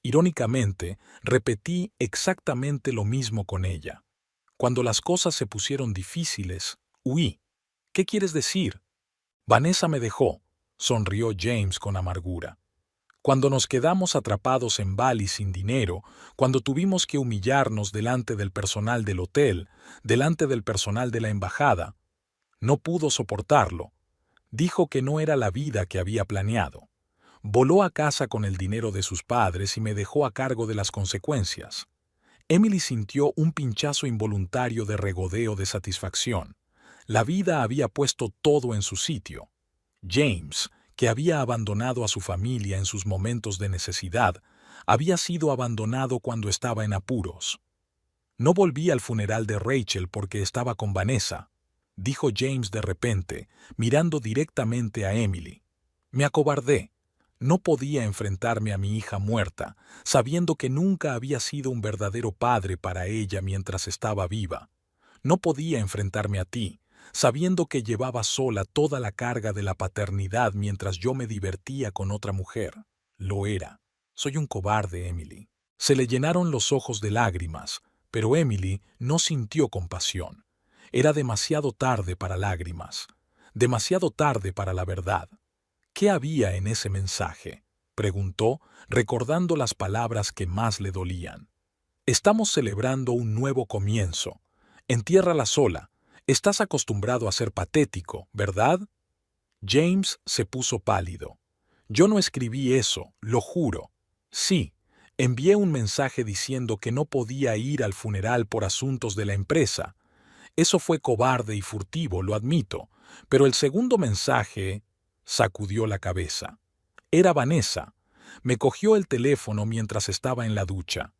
Irónicamente, repetí exactamente lo mismo con ella. Cuando las cosas se pusieron difíciles, huí. ¿Qué quieres decir? Vanessa me dejó, sonrió James con amargura. Cuando nos quedamos atrapados en Bali sin dinero, cuando tuvimos que humillarnos delante del personal del hotel, delante del personal de la embajada, no pudo soportarlo. Dijo que no era la vida que había planeado. Voló a casa con el dinero de sus padres y me dejó a cargo de las consecuencias. Emily sintió un pinchazo involuntario de regodeo de satisfacción. La vida había puesto todo en su sitio. James, que había abandonado a su familia en sus momentos de necesidad, había sido abandonado cuando estaba en apuros. No volví al funeral de Rachel porque estaba con Vanessa, dijo James de repente, mirando directamente a Emily. Me acobardé. No podía enfrentarme a mi hija muerta, sabiendo que nunca había sido un verdadero padre para ella mientras estaba viva. No podía enfrentarme a ti, sabiendo que llevaba sola toda la carga de la paternidad mientras yo me divertía con otra mujer. Lo era. Soy un cobarde, Emily. Se le llenaron los ojos de lágrimas, Pero Emily no sintió compasión. Era demasiado tarde para lágrimas, demasiado tarde para la verdad. ¿Qué había en ese mensaje?, preguntó, recordando las palabras que más le dolían. Estamos celebrando un nuevo comienzo. Entiérrala sola. Estás acostumbrado a ser patético, ¿verdad? James se puso pálido. Yo no escribí eso, lo juro. Sí, envié un mensaje diciendo que no podía ir al funeral por asuntos de la empresa. Eso fue cobarde y furtivo, lo admito, pero el segundo mensaje sacudió la cabeza. Era Vanessa. Me cogió el teléfono mientras estaba en la ducha.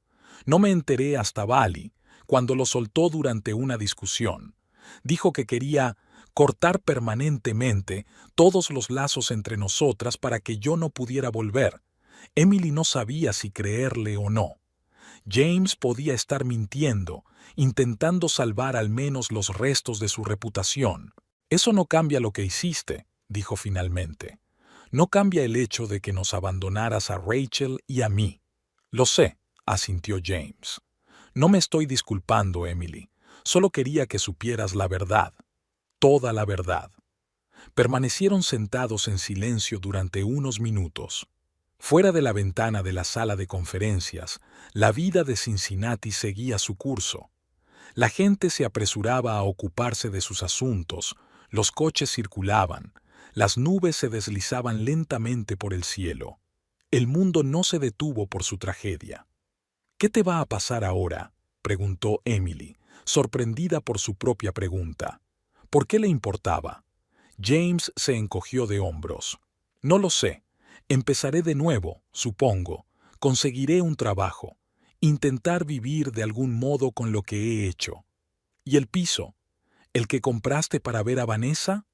No me enteré hasta Bali, cuando lo soltó durante una discusión. Dijo que quería cortar permanentemente todos los lazos entre nosotras para que yo no pudiera volver. Emily no sabía si creerle o no. James podía estar mintiendo, intentando salvar al menos los restos de su reputación. Eso no cambia lo que hiciste, dijo finalmente. No cambia el hecho de que nos abandonaras a Rachel y a mí. Lo sé, asintió James. No me estoy disculpando, Emily. Solo quería que supieras la verdad. Toda la verdad. Permanecieron sentados en silencio durante unos minutos. Fuera de la ventana de la sala de conferencias, la vida de Cincinnati seguía su curso. La gente se apresuraba a ocuparse de sus asuntos, los coches circulaban, las nubes se deslizaban lentamente por el cielo. El mundo no se detuvo por su tragedia. ¿Qué te va a pasar ahora?, preguntó Emily, sorprendida por su propia pregunta. ¿Por qué le importaba? James se encogió de hombros. No lo sé. Empezaré de nuevo, supongo. Conseguiré un trabajo. Intentar vivir de algún modo con lo que he hecho. ¿Y el piso? ¿El que compraste para ver a Vanessa?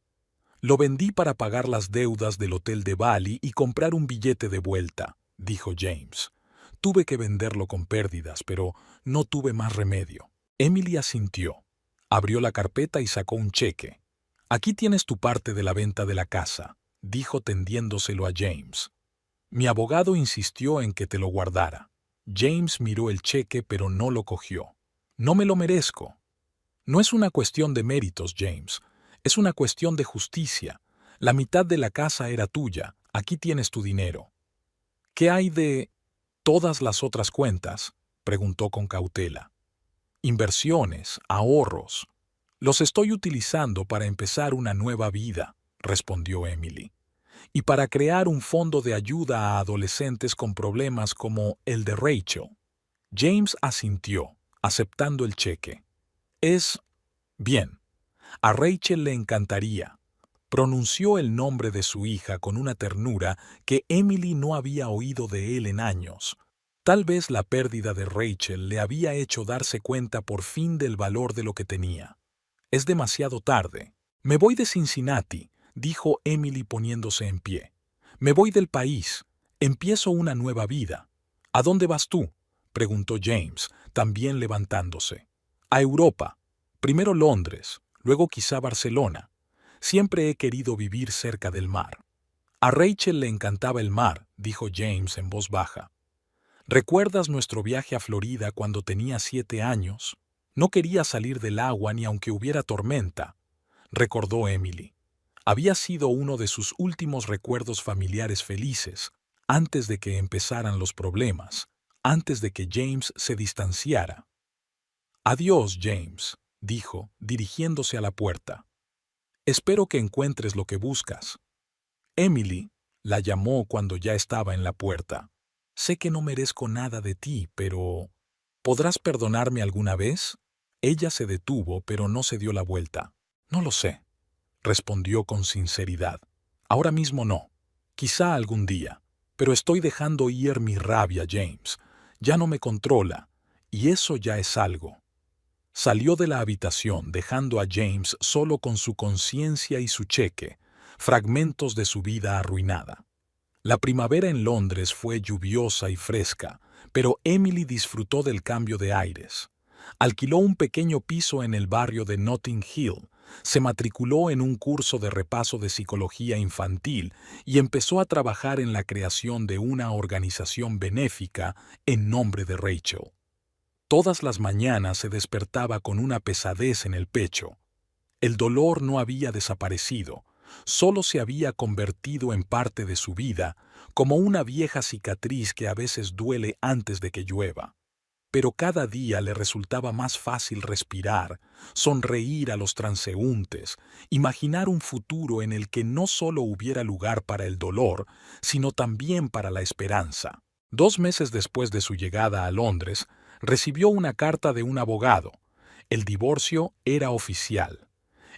Lo vendí para pagar las deudas del hotel de Bali y comprar un billete de vuelta, dijo James. Tuve que venderlo con pérdidas, pero no tuve más remedio. Emily asintió. Abrió la carpeta y sacó un cheque. Aquí tienes tu parte de la venta de la casa, dijo tendiéndoselo a James. Mi abogado insistió en que te lo guardara. James miró el cheque pero no lo cogió. No me lo merezco. No es una cuestión de méritos, James. Es una cuestión de justicia. La mitad de la casa era tuya. Aquí tienes tu dinero. ¿Qué hay de todas las otras cuentas?, preguntó con cautela. Inversiones, ahorros. Los estoy utilizando para empezar una nueva vida, respondió Emily. Y para crear un fondo de ayuda a adolescentes con problemas como el de Rachel. James asintió, aceptando el cheque. Bien. A Rachel le encantaría. Pronunció el nombre de su hija con una ternura que Emily no había oído de él en años. Tal vez la pérdida de Rachel le había hecho darse cuenta por fin del valor de lo que tenía. Es demasiado tarde. Me voy de Cincinnati, dijo Emily poniéndose en pie. Me voy del país. Empiezo una nueva vida. ¿A dónde vas tú?, preguntó James, también levantándose. A Europa. Primero Londres, luego quizá Barcelona. Siempre he querido vivir cerca del mar. A Rachel le encantaba el mar, dijo James en voz baja. ¿Recuerdas nuestro viaje a Florida cuando tenía 7 años? No quería salir del agua ni aunque hubiera tormenta, recordó Emily. Había sido uno de sus últimos recuerdos familiares felices, antes de que empezaran los problemas, antes de que James se distanciara. Adiós, James, dijo, dirigiéndose a la puerta. Espero que encuentres lo que buscas. Emily la llamó cuando ya estaba en la puerta. Sé que no merezco nada de ti, pero ¿podrás perdonarme alguna vez? Ella se detuvo, pero no se dio la vuelta. No lo sé, respondió con sinceridad. Ahora mismo no. Quizá algún día. Pero estoy dejando ir mi rabia, James. Ya no me controla, y eso ya es algo. Salió de la habitación dejando a James solo con su conciencia y su cheque, fragmentos de su vida arruinada. La primavera en Londres fue lluviosa y fresca, pero Emily disfrutó del cambio de aires. Alquiló un pequeño piso en el barrio de Notting Hill, se matriculó en un curso de repaso de psicología infantil y empezó a trabajar en la creación de una organización benéfica en nombre de Rachel. Todas las mañanas se despertaba con una pesadez en el pecho. El dolor no había desaparecido, solo se había convertido en parte de su vida, como una vieja cicatriz que a veces duele antes de que llueva. Pero cada día le resultaba más fácil respirar, sonreír a los transeúntes, imaginar un futuro en el que no solo hubiera lugar para el dolor, sino también para la esperanza. 2 meses después de su llegada a Londres, recibió una carta de un abogado. El divorcio era oficial.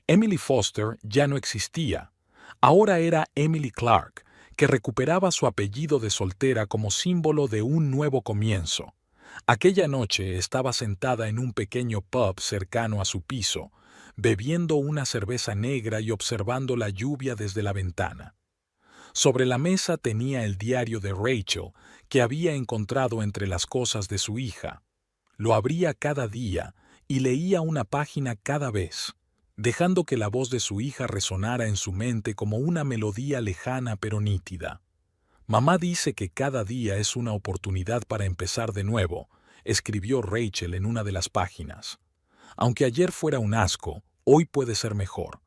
Emily Foster ya no existía. Ahora era Emily Clark, que recuperaba su apellido de soltera como símbolo de un nuevo comienzo. Aquella noche estaba sentada en un pequeño pub cercano a su piso, bebiendo una cerveza negra y observando la lluvia desde la ventana. Sobre la mesa tenía el diario de Rachel, que había encontrado entre las cosas de su hija. Lo abría cada día y leía una página cada vez, dejando que la voz de su hija resonara en su mente como una melodía lejana pero nítida. «Mamá dice que cada día es una oportunidad para empezar de nuevo», escribió Rachel en una de las páginas. «Aunque ayer fuera un asco, hoy puede ser mejor.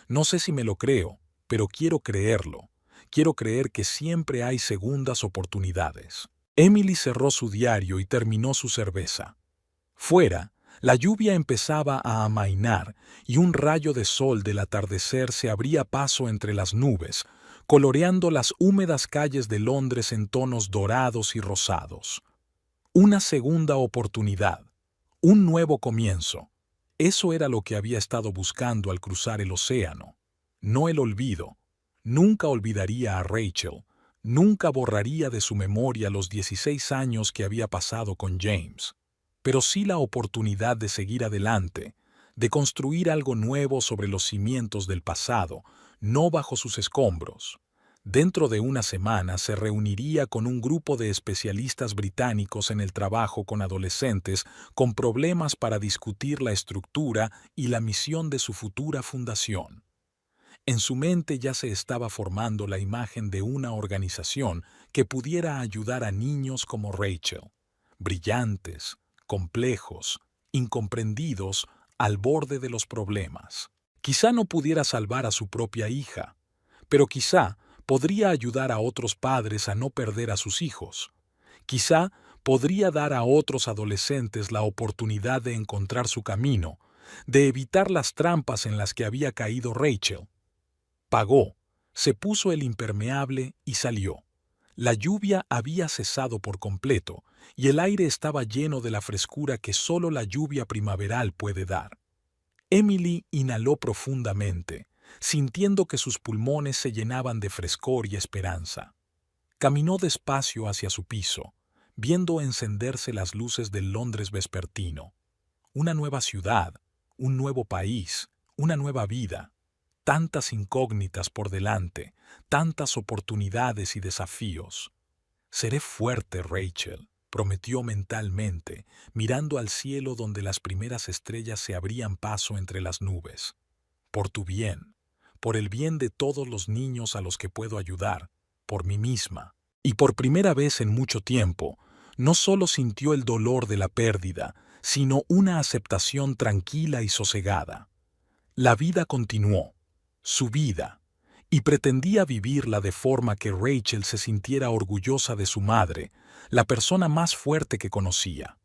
No sé si me lo creo, pero quiero creerlo. Quiero creer que siempre hay segundas oportunidades». Emily cerró su diario y terminó su cerveza. Fuera, la lluvia empezaba a amainar y un rayo de sol del atardecer se abría paso entre las nubes, coloreando las húmedas calles de Londres en tonos dorados y rosados. Una segunda oportunidad, un nuevo comienzo. Eso era lo que había estado buscando al cruzar el océano. No el olvido. Nunca olvidaría a Rachel. Nunca borraría de su memoria los 16 años que había pasado con James. Pero sí la oportunidad de seguir adelante, de construir algo nuevo sobre los cimientos del pasado, no bajo sus escombros. Dentro de una semana se reuniría con un grupo de especialistas británicos en el trabajo con adolescentes con problemas para discutir la estructura y la misión de su futura fundación. En su mente ya se estaba formando la imagen de una organización que pudiera ayudar a niños como Rachel, brillantes, complejos, incomprendidos, al borde de los problemas. Quizá no pudiera salvar a su propia hija, pero quizá podría ayudar a otros padres a no perder a sus hijos. Quizá podría dar a otros adolescentes la oportunidad de encontrar su camino, de evitar las trampas en las que había caído Rachel. Pagó, se puso el impermeable y salió. La lluvia había cesado por completo y el aire estaba lleno de la frescura que solo la lluvia primaveral puede dar. Emily inhaló profundamente, sintiendo que sus pulmones se llenaban de frescor y esperanza. Caminó despacio hacia su piso, viendo encenderse las luces del Londres vespertino. Una nueva ciudad, un nuevo país, una nueva vida. Tantas incógnitas por delante, tantas oportunidades y desafíos. «Seré fuerte, Rachel», prometió mentalmente, mirando al cielo donde las primeras estrellas se abrían paso entre las nubes. «Por tu bien, por el bien de todos los niños a los que puedo ayudar, por mí misma». Y por primera vez en mucho tiempo, no solo sintió el dolor de la pérdida, sino una aceptación tranquila y sosegada. La vida continuó. Su vida, y pretendía vivirla de forma que Rachel se sintiera orgullosa de su madre, la persona más fuerte que conocía.